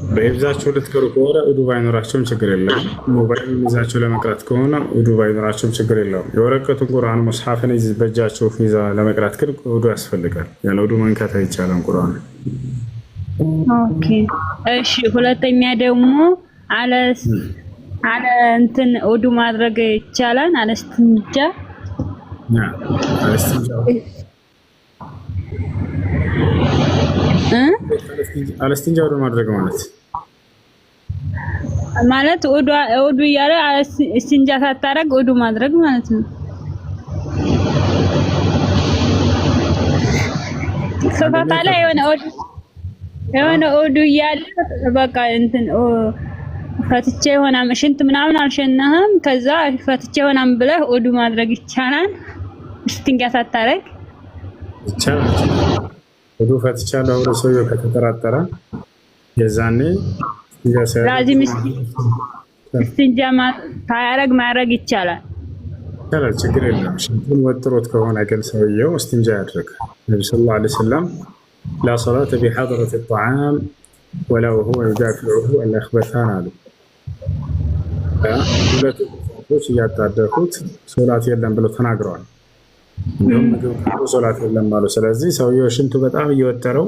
በህብዛቸው ልትቀሩ ከሆነ ኡዱ ባይኖራቸውም ችግር የለውም። ሞባይል ይዛቸው ለመቅራት ከሆነ ኡዱ ባይኖራቸውም ችግር የለውም። የወረቀቱን ቁርአን ሙስሐፍን በእጃቸው ይዛ ለመቅራት ግን ኡዱ ያስፈልጋል። ያለ ኡዱ መንካት አይቻልም ቁርአን። ኦኬ እሺ። ሁለተኛ ደግሞ አለ እንትን ኡዱ ማድረግ ይቻላል? አለስትንጃ አለስትንጃ ኡዱ ማድረግ ማለት ኡዱ እያለ እስትንጃ ሳታረግ ኡዱ ማድረግ ማለት ነው። ሶፋታ ላይ የሆነ ኡዱ እያለ በቃ እንትን ፈትቼ ሆና ሽንት ምናምን አልሸናህም ከዛ ፈትቼ ሆናም ብለህ ኡዱ ማድረግ ይቻላል? እስትንጃ ሳታረግ ይቻላል። ኡዱ ፈትቻለሁ ብሎ ሰውየው ከተጠራጠረ የዛኔ ላዚም እስትንጃ ታያረግ ማድረግ ይቻላል። ችግር የለም። ሽንቱን ወጥሮት ከሆነ ግን ሰውየው እስትንጃ ያድርግ። ነብዩ ሰለላሁ ዐለይሂ ወሰለም ላ ሰላተ ቢሐድረቲ الطعام ولا وهو يدافعه الأخبثان አሉ። ሁለቱ ሰዎች እያጣደፉት ሶላት የለም ብለው ተናግረዋል። እንደውም ምግብ ካሉ ሶላት የለም አሉ። ስለዚህ ሰውየው ሽንቱ በጣም እየወጠረው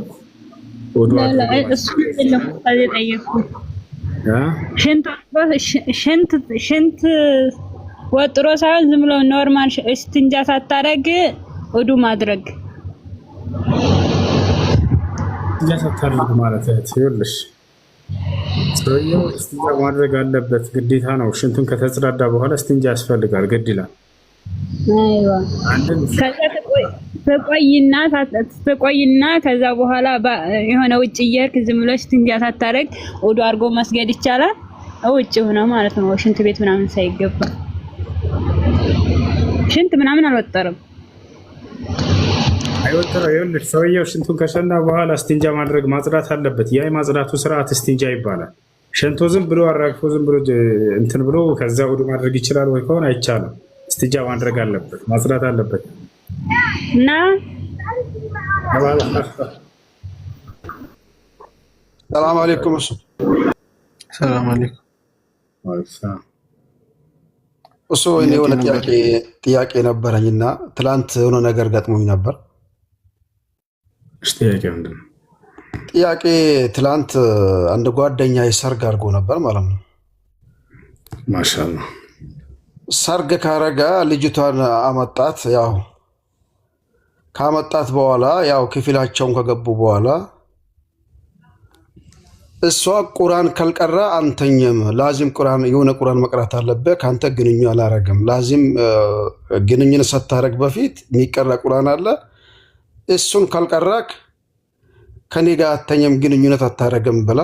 ሽንት ወጥሮ ሳይሆን ዝም ብሎ ኖርማል እስትንጃ ሳታረግ ኡዱ ማድረግ ያሳታልግ ማለት ይኸውልሽ፣ ሰውየው እስትንጃ ማድረግ አለበት፣ ግዴታ ነው። ሽንቱን ከተጽዳዳ በኋላ እስትንጃ ያስፈልጋል፣ ግድ ይላል። አይዋ ተቆይና ከዛ በኋላ የሆነ ውጭ እየሄድክ ዝም ብለሽ እስትንጃ ሳታረግ ኡዱ አድርጎ መስገድ ይቻላል? ውጭ ሆነ ማለት ነው፣ ሽንት ቤት ምናምን ሳይገባ። ሽንት ምናምን አልወጠረም አይወጠረው። ይኸውልሽ ሰውየው ሽንቱን ከሸና በኋላ እስትንጃ ማድረግ ማጽዳት አለበት። ያ የማጽዳቱ ስርዓት እስትንጃ ይባላል። ሸንቶ ዝም ብሎ አራግፎ ዝም ብሎ እንትን ብሎ ከዛ ኡዱ ማድረግ ይችላል ወይ? ከሆነ አይቻልም። እስትንጃ ማድረግ አለበት፣ ማጽዳት አለበት እና ሰላም አለይኩም። ሰላም አለይኩም። እሱ እኔ የሆነ ጥያቄ ነበረኝና ትላንት የሆነ ነገር ገጥሞኝ ነበር። ጥያቄ ትላንት አንድ ጓደኛ ሰርግ አድርጎ ነበር ማለት ነው። ማሻአላ ሰርግ ካረጋ ልጅቷን አመጣት። ያው ካመጣት በኋላ ያው ክፍላቸውን ከገቡ በኋላ እሷ ቁርአን ካልቀራ አንተኛም ላዚም ቁርአን የሆነ ቁርአን መቅራት አለበት ካንተ ግንኙ አላረግም ላዚም ግንኙነት ሳታረግ በፊት የሚቀራ ቁርአን አለ እሱን ካልቀራክ ከኔ ጋር አተኛም ግንኙነት አታረግም ብላ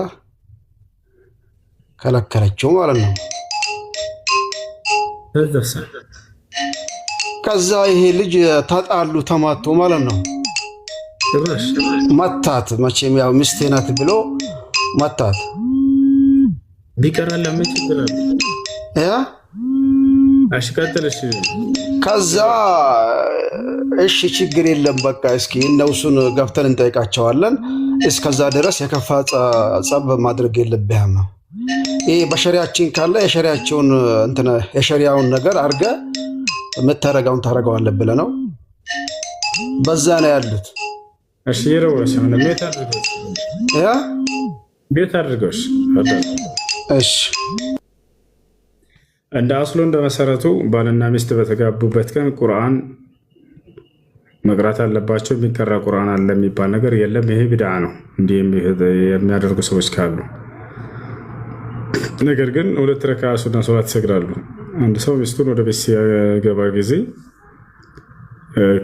ከለከለችው ማለት ነው። ከዛ ይሄ ልጅ ተጣሉ ተማቶ ማለት ነው። መታት መቼም ያው ሚስቴ ናት ብሎ መታት ቢቀራላ ምን ችግር አለ? አሽቀጥልሽ ከዛ እሺ ችግር የለም በቃ እስኪ እነሱን ገብተን እንጠይቃቸዋለን እስከዛ ድረስ የከፋ ጸብ ማድረግ የለብህም ይሄ በሸሪዓችን ካለ የሸሪዓቸውን እንትና የሸሪዓውን ነገር አርገ መተረጋውን ታረጋዋለህ ብለ ነው በዛ ነው ያሉት። እሺ ይረውሽ አሁን ቤት አድርገውሽ እሺ እንደ አስሉ እንደ መሰረቱ ባልና ሚስት በተጋቡበት ቀን ቁርአን መቅራት አለባቸው። የሚቀራ ቁርአን አለ የሚባል ነገር የለም። ይሄ ቢድዓ ነው እንዲህ የሚያደርጉ ሰዎች ካሉ። ነገር ግን 2 ረካ ሱና ሶላት ይሰግዳሉ። አንድ ሰው ሚስቱን ወደ ቤት ሲገባ ጊዜ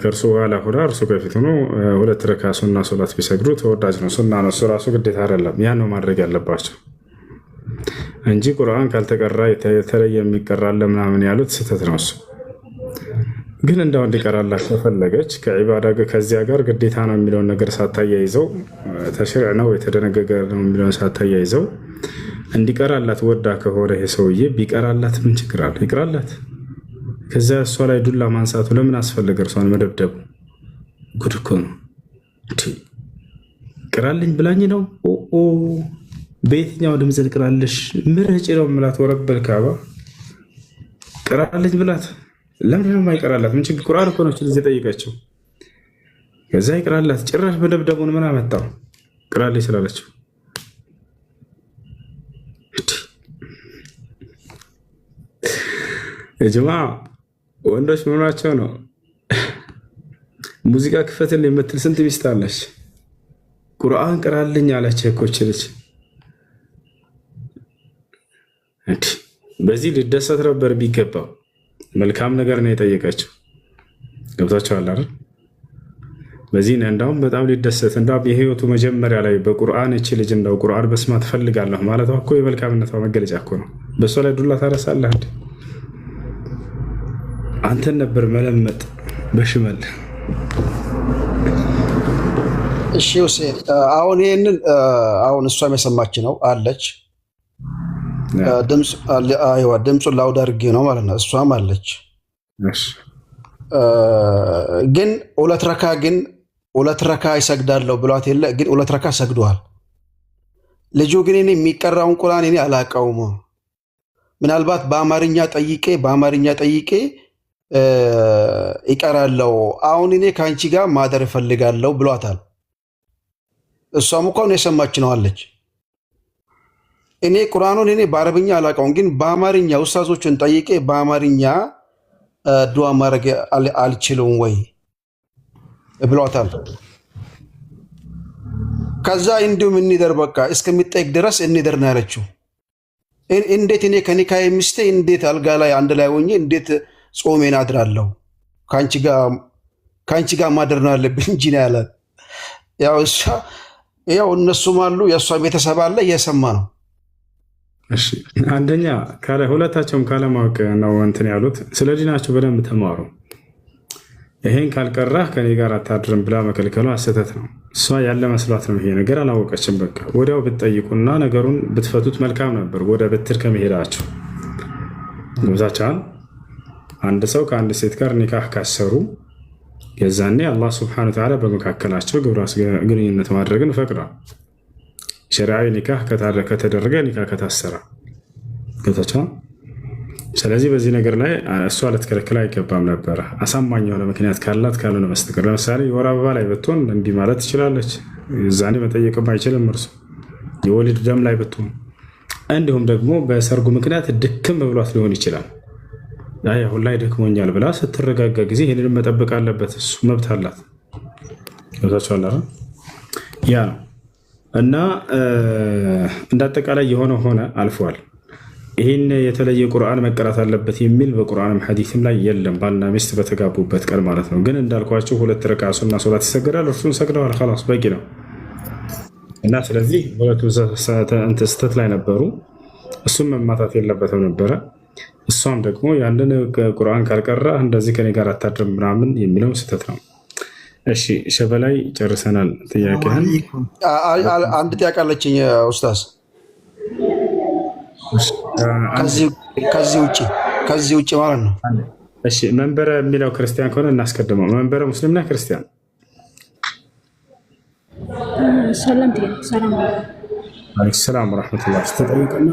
ከእርሱ በኋላ ሆና እርሱ ከፊት ሆኖ 2 ረካ ሱና ሶላት ቢሰግዱ ተወዳጅ ነው። ሱና ነው እሱ ራሱ ግዴታ አይደለም። ያን ነው ማድረግ ያለባቸው እንጂ ቁርአን ካልተቀራ የተለየ የሚቀራለ ምናምን ያሉት ስህተት ነው። እሱ ግን እንደው እንዲቀራላት ከፈለገች ከዒባዳ ከዚያ ጋር ግዴታ ነው የሚለውን ነገር ሳታያይዘው ተሽሪዕ ነው የተደነገገ ነው የሚለውን ሳታያይዘው እንዲቀራላት ወዳ ከሆነ ይሄ ሰውዬ ቢቀራላት ምን ችግር አለ? ይቅራላት። ከዛ እሷ ላይ ዱላ ማንሳቱ ለምን አስፈለገ? እርሷን መደብደቡ ጉድ እኮ ነው። ቅራልኝ ብላኝ ነው በየትኛው ድምፅ ልቅራልሽ? ምርጭ ነው የምላት ወረበል ካባ ቅራልኝ ብላት ለምን ነው የማይቀራላት? ምን ችግር ቁርአን እኮ ነው ስለዚህ ጠይቀችው። ከዛ ይቅራላት። ጭራሽ መደብደቡን ምን አመጣው? ቅራልኝ ስላለችው የጀማ ወንዶች ምናቸው ነው? ሙዚቃ ክፈትን የምትል ስንት ሚስት አለች? ቁርአን ቅራልኝ አለች እኮ ልጅ። በዚህ ሊደሰት ነበር ቢገባው። መልካም ነገር ነው የጠየቀችው። ገብታችኋል አይደል? በዚህ እንዳውም በጣም ሊደሰት እንዳውም የህይወቱ መጀመሪያ ላይ በቁርአን እቺ ልጅ እንዳው ቁርአን በስማት ፈልጋለሁ ማለት እኮ የመልካምነቷ መገለጫ እኮ ነው። በሷ ላይ ዱላ ታረሳለህ እንዴ? አንተን ነበር መለመጥ በሽመል። እሺ ሁሴን አሁን ይሄንን አሁን እሷም የሰማች ነው አለች። ድምፁን ላውድ አድርጌ ነው ማለት ነው። እሷም አለች። ግን 2 ረካ ይሰግዳለሁ ብሏት የለ ግን 2 ረካ ሰግደዋል። ልጁ ግን እኔ የሚቀራውን ቁርአን እኔ አላውቀውም። ምናልባት በአማርኛ ጠይቄ ይቀራለው። አሁን እኔ ከአንቺ ጋር ማደር እፈልጋለሁ ብሏታል። እሷም እኮ ነው የሰማች ነው አለች። እኔ ቁርአኑን እኔ በአረብኛ አላውቀውም ግን በአማርኛ ኡስታዞችን ጠይቄ በአማርኛ ዱዓ ማድረግ አልችልም ወይ ብሏታል። ከዛ እንዲሁም እንደር በቃ እስከሚጠይቅ ድረስ እንደር ነው ያለችው። እንዴት እኔ ከኒካዬ ሚስቴ እንዴት አልጋ ላይ አንድ ላይ ሆኜ እንዴት ጾሜን አድራለሁ? ከአንቺ ጋር ማደር ነው ያለብኝ እንጂ ነው ያላት። ያው እነሱም አሉ የእሷ ቤተሰብ አለ እየሰማ ነው። እሺ አንደኛ ሁለታቸውም ካለማወቅ ነው እንትን ያሉት። ስለ ዲናቸው በደንብ ተማሩ። ይሄን ካልቀራህ ከኔ ጋር አታድርም ብላ መከልከሏ ስህተት ነው። እሷ ያለ መስሏት ነው ይሄ ነገር አላወቀችም። በቃ ወዲያው ብትጠይቁና ነገሩን ብትፈቱት መልካም ነበር፣ ወደ ብትር ከመሄዳቸው። አንድ ሰው ከአንድ ሴት ጋር ኒካህ ካሰሩ የዛኔ አላህ ስብሐነሁ ወተዓላ በመካከላቸው ግብረ ሥጋ ግንኙነት ማድረግን ፈቅዷል። ሸሪዓዊ ኒካህ ከተደረገ ኒካህ ከታሰረ ገብታችኋል። ስለዚህ በዚህ ነገር ላይ እሷ ልትከለክል አይገባም ነበረ። አሳማኝ የሆነ ምክንያት ካላት ካልሆነ በስተቀር ለምሳሌ የወር አበባ ላይ ብትሆን እምቢ ማለት ትችላለች። ዛኔ መጠየቅም አይችልም እርሱ። የወሊድ ደም ላይ ብትሆን እንዲሁም ደግሞ በሰርጉ ምክንያት ድክም ብሏት ሊሆን ይችላል። አሁን ላይ ደክሞኛል ብላ ስትረጋጋ ጊዜ ይህንን መጠበቅ አለበት። እሱ መብት አላት። ገብታችኋል። ያ ነው እና እንዳጠቃላይ ሆነ አልፏል። ይህን የተለየ ቁርአን መቀራት አለበት የሚል በቁርአንም ሐዲስም ላይ የለም። ባልና ሚስት በተጋቡበት ቀን ማለት ነው። ግን እንዳልኳቸው 2 ረካ ሱና ሶላት ይሰገዳል። እርሱን ሰግደዋል፣ خلاص በቂ ነው። እና ስለዚህ ሁለቱ ስህተት ላይ ነበሩ። እሱም መማታት የለበትም ነበረ። እሷም ደግሞ ያንን ቁርአን ካልቀራ እንደዚህ ከኔ ጋር አታድርም ምናምን የሚለው ስህተት ነው። እሺ ሸበላይ ጨርሰናል። ጥያቄህን አንድ ጥያቄ አለችኝ ኡስታዝ። ከዚህ ውጭ ማለት ነው። እሺ መንበረ የሚለው ክርስቲያን ከሆነ እናስቀድመው። መንበረ ሙስሊም ነህ ክርስቲያን? ሰላም ሰላም ወራህመቱላህ። ስትጠይቅና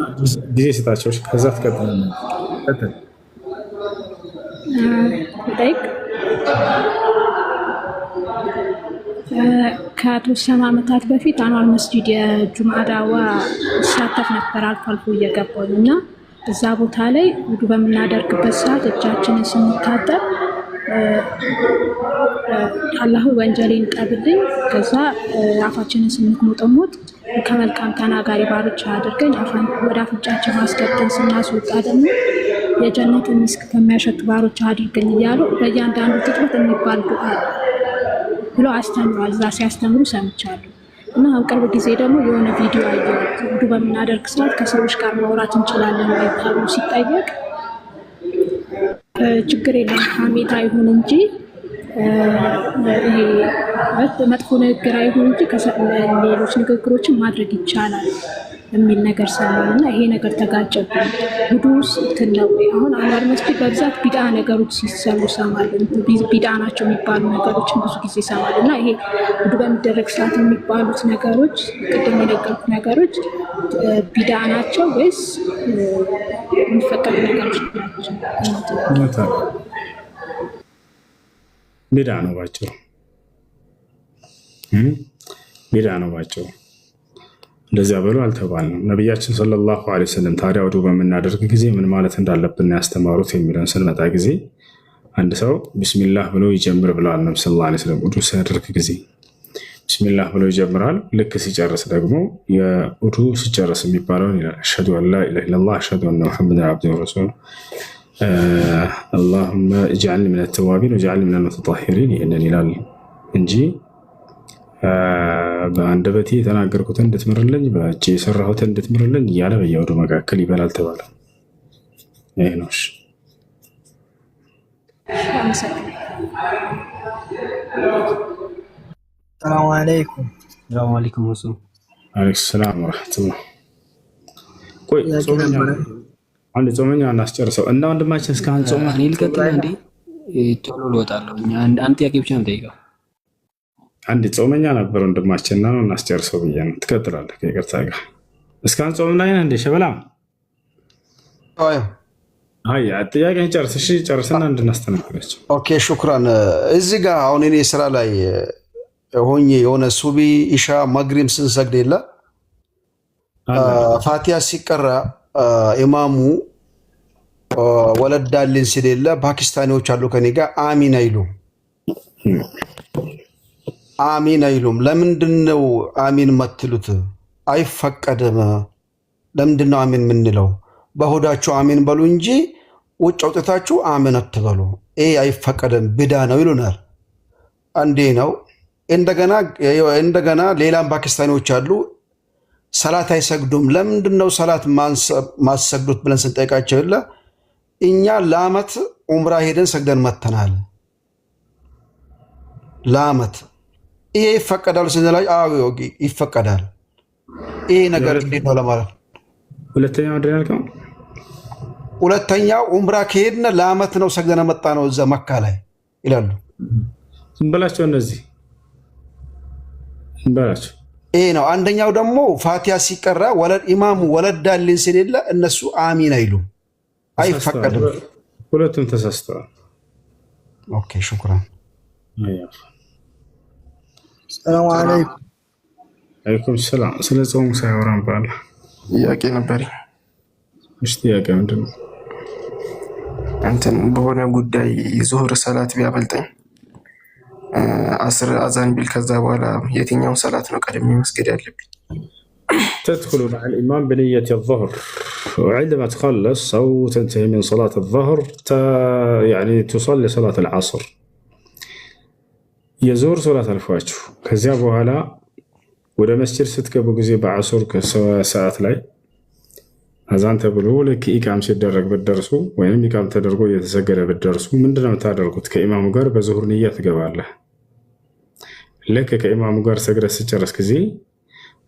ጊዜ ስጣቸው። ከዛ ትቀጥላለህ። ጠይቅ። ከተወሰኑ ዓመታት በፊት አንዋር መስጂድ የጁምዓ ዳዋ ይሳተፍ ነበር አልፎ አልፎ እየገባሁ እና እዛ ቦታ ላይ ውዱ በምናደርግበት ሰዓት እጃችንን ስንታጠብ አላህ ወንጀሌን ጠብልኝ፣ ከዛ አፋችንን ስንሞጠሞጥ ከመልካም ተናጋሪ ባሮች አድርገን ወደ አፍንጫችን ማስገብተን ስናስወጣ ደግሞ የጀነትን ምስክ ከሚያሸቱ ባሮች አድርገን እያሉ በእያንዳንዱ ትጥበት የሚባል ዱዓ ብሎ አስተምሯል። እዛ ሲያስተምሩ ሰምቻለሁ። እና አሁን ቅርብ ጊዜ ደግሞ የሆነ ቪዲዮ አየሁ። ውዱ በምናደርግ ሰዓት ከሰዎች ጋር ማውራት እንችላለን ወይ ተብሎ ሲጠየቅ ችግር የለም ሐሜት አይሁን እንጂ ይሄ መጥፎ ንግግር አይሁን እንጂ ሌሎች ንግግሮችን ማድረግ ይቻላል የሚል ነገር ሰማን እና ይሄ ነገር ተጋጨብኝ። ውዱ ውስጥ ነው አሁን አንዋር መስጂድ በብዛት ቢድዓ ነገሮች ሲሰሩ ሰማለን። ቢድዓ ናቸው የሚባሉ ነገሮችን ብዙ ጊዜ ሰማል እና ይሄ ውዱ በሚደረግ ሰዓት የሚባሉት ነገሮች ቅድም የነገርኩት ነገሮች ቢድዓ ናቸው ወይስ የሚፈቀዱ ነገሮች ናቸው? ቢድዓ ነው ባጭሩ። ቢድዓ ነው ባጭሩ። እንደዚያ በሉ አልተባልንም። ነቢያችን ሰለላሁ ዐለይሂ ወሰለም ታዲያ ውዱ በምናደርግ ጊዜ ምን ማለት እንዳለብን ያስተማሩት የሚለን ስንመጣ ጊዜ አንድ ሰው ቢስሚላህ ብሎ ይጀምር ብለዋል። ነብዩ ሰለላሁ ዐለይሂ ወሰለም ውዱ ሲያደርግ ጊዜ ቢስሚላህ ብሎ ይጀምራል። ልክ ሲጨርስ ደግሞ የውዱ ሲጨርስ የሚባለውን ይላል። አሽሀዱ አን ላ ኢላሀ ኢለላህ አሽሀዱ አነ ሙሐመደን ዐብዱሁ ወረሱሉሁ አላሁመ እጅዐልኒ ሚነ ተዋቢን ወእጅዐልኒ ሚነል ሙተጠሂሪን ይህንን ይላል እንጂ በአንደበቴ የተናገርኩትን እንድትምርልኝ በእጄ የሰራሁትን እንድትምርልኝ እያለ በየውዱ መካከል ይበላል ተባለ። ይሄ ነው። ሰላም አለይኩም። ሰላም አለይኩም። አለይኩም ሰላም ወራህመቱላህ። ቆይ አንድ ጾመኛ እናስጨርሰው እና ወንድማችን እስካሁን ጾመ እኔ ልቀጥል እንዴ? ቶሎ ልወጣለሁ። አንድ ጥያቄ ብቻ ነው የምጠይቀው። አንድ ጾመኛ ነበር ወንድማችን እና እናስጨርሰው ብዬ ነው። ትቀጥላለህ ከይቅርታ ጋር። እስካሁን ጾም ላይ ነህ እንዴ ሸበላ? አይ ጥያቄን ጨርስ። እሺ ጨርስና እንድናስተናግዳቸው። ኦኬ ሹክራን። እዚህ ጋር አሁን እኔ ስራ ላይ ሆኜ የሆነ ሱቢ ኢሻ መግሪም ስንሰግድ የለ ፋቲያ ሲቀራ ኢማሙ ወለዳልን ሲል የለ ፓኪስታኒዎች አሉ ከኔ ጋር አሚን አይሉም። አሚን አይሉም። ለምንድነው አሚን የምትሉት? አይፈቀድም። ለምንድነው አሚን የምንለው? በሆዳችሁ አሚን በሉ እንጂ ውጭ አውጥታችሁ አሚን አትበሉ። ይሄ አይፈቀድም፣ ቢዳ ነው ይሉናል። አንዴ ነው። እንደገና ሌላም ፓኪስታኒዎች አሉ ሰላት አይሰግዱም። ለምንድነው ሰላት ማሰግዱት ብለን ስንጠይቃቸው የለ እኛ ለአመት ዑምራ ሄደን ሰግደን መተናል። ለአመት ይሄ ይፈቀዳል ስንላቸው አዎ ይፈቀዳል። ይሄ ነገር እንዴት ነው ለማለት። ሁለተኛው ምንድን ነው ያልከው? ሁለተኛው ዑምራ ከሄድን ለአመት ነው ሰግደን መጣ ነው እዛ መካ ላይ ይላሉ። ዝም በላቸው እነዚህ ዝም በላቸው። ይሄ ነው። አንደኛው ደግሞ ፋቲያ ሲቀራ ኢማሙ ወለዳልን ስለሌለ እነሱ አሚን አይሉም። አይፈቀድም። ሁለቱም ተሳስተዋል። ኦኬ ሹክራን። ሰላም አለይኩም። አለይኩም ሰላም። ስለ ጾም ሳይወራን ባለ ጥያቄ ነበር። እሺ ጥያቄ ምንድን ነው? እንትን በሆነ ጉዳይ ዙህር ሰላት ቢያመልጠኝ አስር አዛን ቢል ከዛ በኋላ የትኛውን ሰላት ነው ቀድሜ መስገድ ያለብኝ? تدخل مع الإمام بنية الظهر وعندما تخلص أو تنتهي من صلاة الظهر يعني تصلي صلاة العصر يزور صلاة الفجر كذا بوهلا وده مسجد ستكبو جزي بعصر كساعات لاي أذان تبلو لك إقام ሲደረግ በደርሱ ወይንም ኢቃም ተደርጎ እየተሰገደ በደርሱ ምንድነው የምታደርጉት? ከኢማሙ ጋር በዙሁር ንያ ትገባለህ። ለክ ከኢማሙ ጋር ሰግደህ ሲጨርስ ጊዜ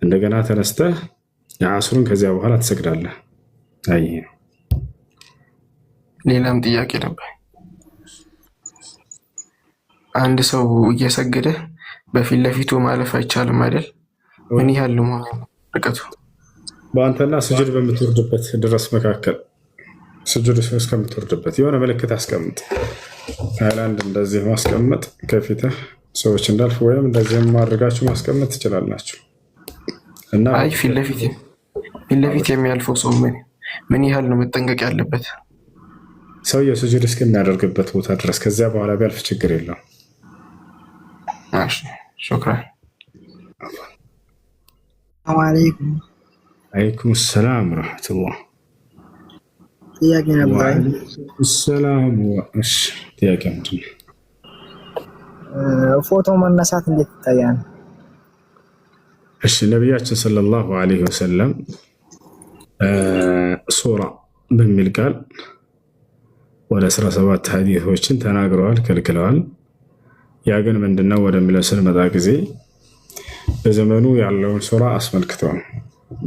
እንደገና ተነስተህ የዓስሩን ከዚያ በኋላ ትሰግዳለህ። አይ ሌላም ጥያቄ ነበር። አንድ ሰው እየሰገደ በፊት ለፊቱ ማለፍ አይቻልም አይደል? ምን ያህል ነው ርቀቱ? በአንተና ስጁድ በምትወርድበት ድረስ መካከል ስጁድ እስከምትወርድበት የሆነ ምልክት አስቀምጥ። ሃይላንድ እንደዚህ ማስቀመጥ ከፊትህ ሰዎች እንዳልፍ ወይም እንደዚህ ማድረጋችሁ ማስቀመጥ ትችላላችሁ። እና አይ ፊት ለፊት የሚያልፈው ሰው ምን ያህል ነው መጠንቀቅ ያለበት? ሰውየው ስጁድ እስከሚያደርግበት ቦታ ድረስ ከዚያ በኋላ ቢያልፍ ችግር የለውም። እሺ ሹክራን። ሰላም አለይኩም። عليكم السلام ورحمة الله. ጥያቄ ነበር። السلام وش ጥያቄ ምንድን ነው? ፎቶ መነሳት እንዴት ይታያል? እሺ ነብያችን ሰለላሁ ዐለይሂ ወሰለም ሱራ በሚል ቃል ወደ 17 ሐዲሶችን ተናግረዋል፣ ከልክለዋል። ያ ግን ምንድነው ወደሚለው ስንመጣ ጊዜ በዘመኑ ያለውን ሱራ አስመልክተው ነው።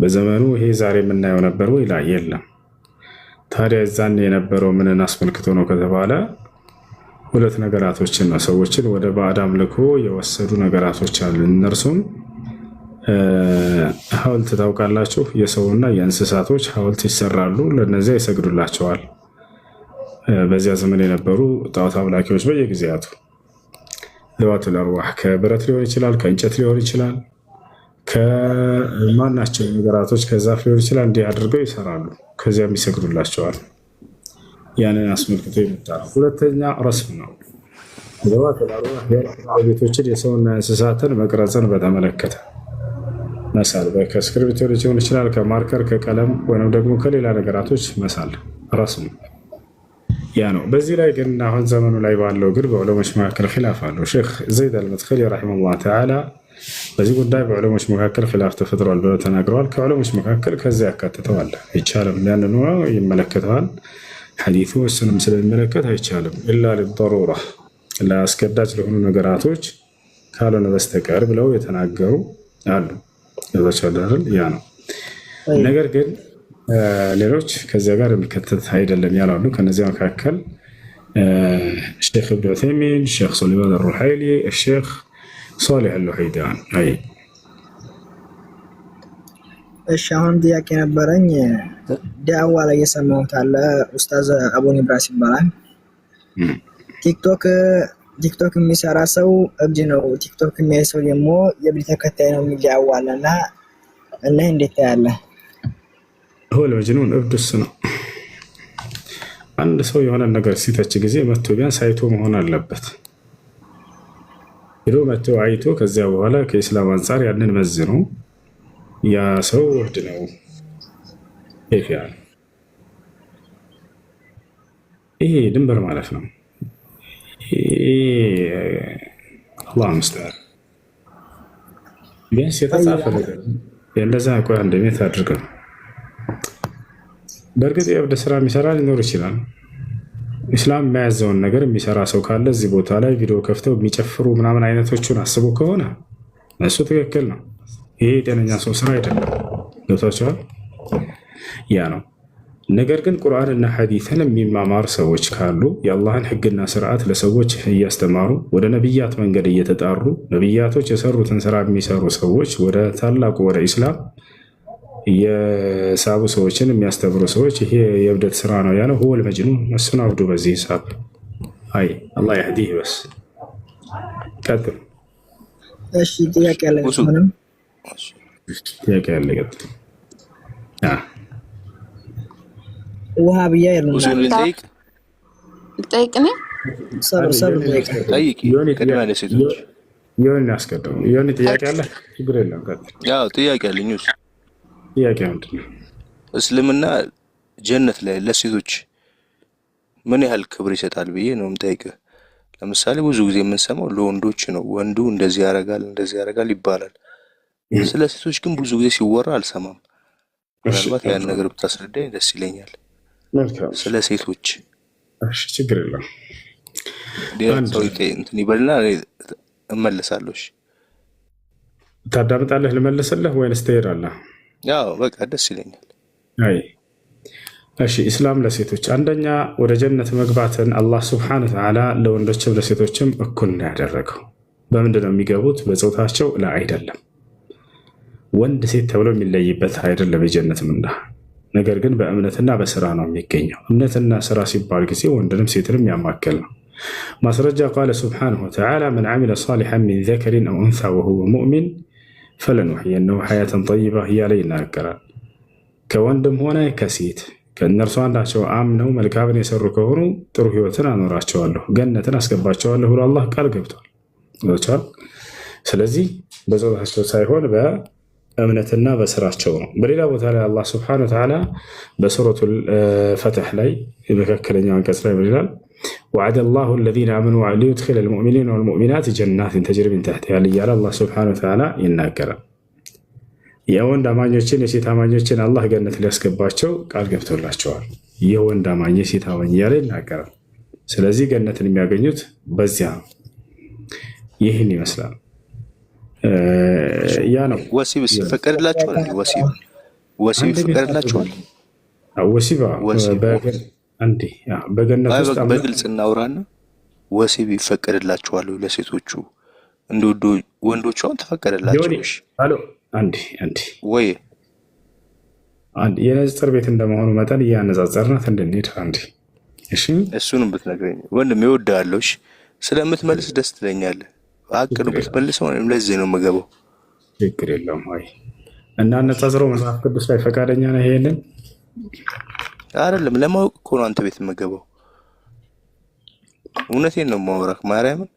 በዘመኑ ይሄ ዛሬ የምናየው ነበር ወይ? ላይ የለም። ታዲያ እዛን የነበረው ምንን አስመልክቶ ነው ከተባለ ሁለት ነገራቶችን ነው ሰዎችን ወደ ባዕድ አምልኮ የወሰዱ ነገራቶች አሉ። እነርሱም ሐውልት ታውቃላችሁ፣ የሰውና የእንስሳቶች ሐውልት ይሰራሉ፣ ለነዚያ ይሰግዱላቸዋል። በዚያ ዘመን የነበሩ ጣዖት አምላኪዎች በየጊዜያቱ ዘዋቱል አርዋህ ከብረት ሊሆን ይችላል፣ ከእንጨት ሊሆን ይችላል፣ ከማናቸው ነገራቶች ከዛፍ ሊሆን ይችላል። እንዲህ አድርገው ይሰራሉ፣ ከዚያም ይሰግዱላቸዋል። ያንን አስመልክቶ ይመጣል። ሁለተኛ ረስም ነው። ዘዋቱል አርዋህ ቤቶችን የሰውና እንስሳትን መቅረጽን በተመለከተ መሳል ከእስክሪብቶ ሊሆን ይችላል፣ ከማርከር ከቀለም ወይም ደግሞ ከሌላ ነገራቶች መሳል ረስም ያ ነው። በዚህ ላይ ግን አሁን ዘመኑ ላይ ባለው ግን በዑለሞች መካከል ኺላፍ አለው። ሼክ ዘይድ አልመድኸሊ ረሒመሁላህ ተዓላ በዚህ ጉዳይ በዑለሞች መካከል ኺላፍ ተፈጥሯል ብለው ተናግረዋል። ከዑለሞች መካከል ከዚያ ያካትተዋል። አይቻልም፣ ያንኑ ይመለከተዋል። ሐዲሱ እሱንም ስለሚመለከት አይቻልም ኢላ ሊደሩራ ለአስገዳጅ ለሆኑ ነገራቶች ካልሆነ በስተቀር ብለው የተናገሩ አሉ። ለተቻለል ያ ነው። ነገር ግን ሌሎች ከዚያ ጋር የሚከተት አይደለም ያላሉ። ከነዚያ መካከል ሼክ ኢብኑ ዑሰይሚን፣ ሼክ ሱለይማን አልሩሐይሊ፣ ሼክ ሷሊህ አልወሒዳን። አይ እሺ አሁን ጥያቄ ነበረኝ። ዳዕዋ ላይ የሰማሁት አለ ኡስታዝ አቡን ኢብራስ ይባላል። ቲክቶክ የሚሰራ ሰው እብድ ነው፣ ቲክቶክ የሚያይ ሰው ደግሞ የእብድ ተከታይ ነው የሚል ዳዕዋ አለና እና እንዴት ያለ ሁሉ መጅኑን እብድስ ነው። አንድ ሰው የሆነ ነገር ሲተች ጊዜ መጥቶ ቢያንስ አይቶ መሆን አለበት። ሄዶ መጥቶ አይቶ ከዚያ በኋላ ከኢስላም አንፃር ያንን መዝኖ ያ ሰው እብድ ነው ይላል። ይሄ ድንበር ማለት ነው። አላህ ሙስተዓን ቢያንስ የተጻፈ ነገር እንደዛ ቆይ እንደሚት አድርገው። በእርግጥ የእብድ ስራ የሚሰራ ሊኖር ይችላል። ኢስላም የሚያዘውን ነገር የሚሰራ ሰው ካለ እዚህ ቦታ ላይ ቪዲዮ ከፍተው የሚጨፍሩ ምናምን አይነቶቹን አስቦ ከሆነ እሱ ትክክል ነው። ይሄ የጤነኛ ሰው ስራ አይደለም። ገብቷቸዋል። ያ ነው። ነገር ግን ቁርአንና ሐዲስን የሚማማር ሰዎች ካሉ የአላህን ሕግና ስርዓት ለሰዎች እያስተማሩ ወደ ነቢያት መንገድ እየተጣሩ ነቢያቶች የሰሩትን ስራ የሚሰሩ ሰዎች ወደ ታላቁ ወደ ኢስላም የሳቡ ሰዎችን የሚያስተምሩ ሰዎች ይሄ የእብደት ስራ ነው ያለው ሁወል መጅኑን እሱን አብዱ በዚህ ሂሳብ አይ አላህ ያህዲህ በስ ቀጥል። እሺ ጥያቄ አለ ምንም ጥያቄ አለ ቀጥል። ውሃብያ ይሉናል። ልጠይቅ ነኝ ጠይቂ ቅድሚያ ለሴቶች የሆነ ያስቀደሙ የሆነ ጥያቄ አለ። ችግር የለም። ያው ጥያቄ አለኝ። ጥያቄ ምንድን ነው? እስልምና ጀነት ላይ ለሴቶች ምን ያህል ክብር ይሰጣል ብዬ ነው የምጠይቅህ። ለምሳሌ ብዙ ጊዜ የምንሰማው ለወንዶች ነው፣ ወንዱ እንደዚህ ያደርጋል ይባላል። ስለ ሴቶች ግን ብዙ ጊዜ ሲወራ አልሰማም። ምናልባት ያን ነገር ብታስረዳኝ ደስ ይለኛል። ስለ ሴቶች። እሺ ችግር የለም። እንትን ይበልና እመለሳለሁ። እሺ ታዳምጣለህ? ልመልስልህ ወይንስ ትሄዳለህ? ያው በቃ ደስ ይለኛል። አይ እሺ። ኢስላም ለሴቶች አንደኛ ወደ ጀነት መግባትን አላህ ሱብሓነሁ ወተዓላ ለወንዶችም ለሴቶችም እኩል ነው ያደረገው። በምንድን ነው የሚገቡት? በጾታቸው ላይ አይደለም። ወንድ ሴት ተብሎ የሚለይበት አይደለም የጀነት ምንዳ። ነገር ግን በእምነትና በስራ ነው የሚገኘው። እምነትና ስራ ሲባል ጊዜ ወንድንም ሴትንም ያማከል ነው። ማስረጃ ቃለ ሱብሓነሁ ወተዓላ መን ዓሚለ ሷሊሐን ሚን ዘከሪን አው ኡንሳ ወሁወ ሙእሚን ፈለኑሕየነሁ ሐያተን ጠይባ እያለ ይናገራል። ከወንድም ሆነ ከሴት ከእነርሱ አንዳቸው አምነው መልካምን የሰሩ ከሆኑ ጥሩ ህይወትን አኖራቸዋለሁ፣ ገነትን አስገባቸዋለሁ ብሎ አላህ ቃል ገብቷል። ስለዚህ በጾታቸው ሳይሆን በእምነትና በስራቸው ነው። በሌላ ቦታ ላይ አላህ ሱብሓነሁ ወተዓላ በሱረቱል ፈትሕ ላይ የመካከለኛው አንቀጽ ላይ ይላል ወዐደ አላሁ አለዚነ አመኑ ሊዩድኺለል ሙእሚኒነ ወልሙእሚናት ጀናትን ተጅሪ ሚን ተሕቲሃ እያለ አላህ ሱብሓነሁ ወተዓላ ይናገራል። የወንድ አማኞችን የሴት አማኞችን አላህ ገነት ሊያስገባቸው ቃል ገብቶላቸዋል። የወንድ አማኝ የሴት አማኝ እያለ ይናገራል። ስለዚህ ገነትን የሚያገኙት በዚያ ነው። ይህን ይመስላል። ያ ነው። ወሲብ ይፈቀድላቸዋል? ወሲብ ይፈቀድላቸዋል? ወሲብ በገነት ውስጥ በግልጽ እናውራና ወሲብ ይፈቀድላቸዋል ለሴቶቹ? እንደ ወንዶቹ አሁን ተፈቀደላቸው? አንዴ ወይ የንጽጽር ቤት እንደመሆኑ መጠን እያነጻጸርናት እንድንሄድ አንዴ። እሺ እሱንም ብትነግረኝ ወንድም ይወዳለሽ ስለምትመልስ ደስ ትለኛለህ። አቅዱ ብትመልሰው ለዚህ ነው የምገባው። ችግር የለውም። አይ እና አነጻጽረው መጽሐፍ ቅዱስ ላይ ፈቃደኛ ነህ? ይሄንን አይደለም ለማወቅ እኮ ነው አንተ ቤት የምገባው። እውነቴን ነው የማወራህ ማርያምን።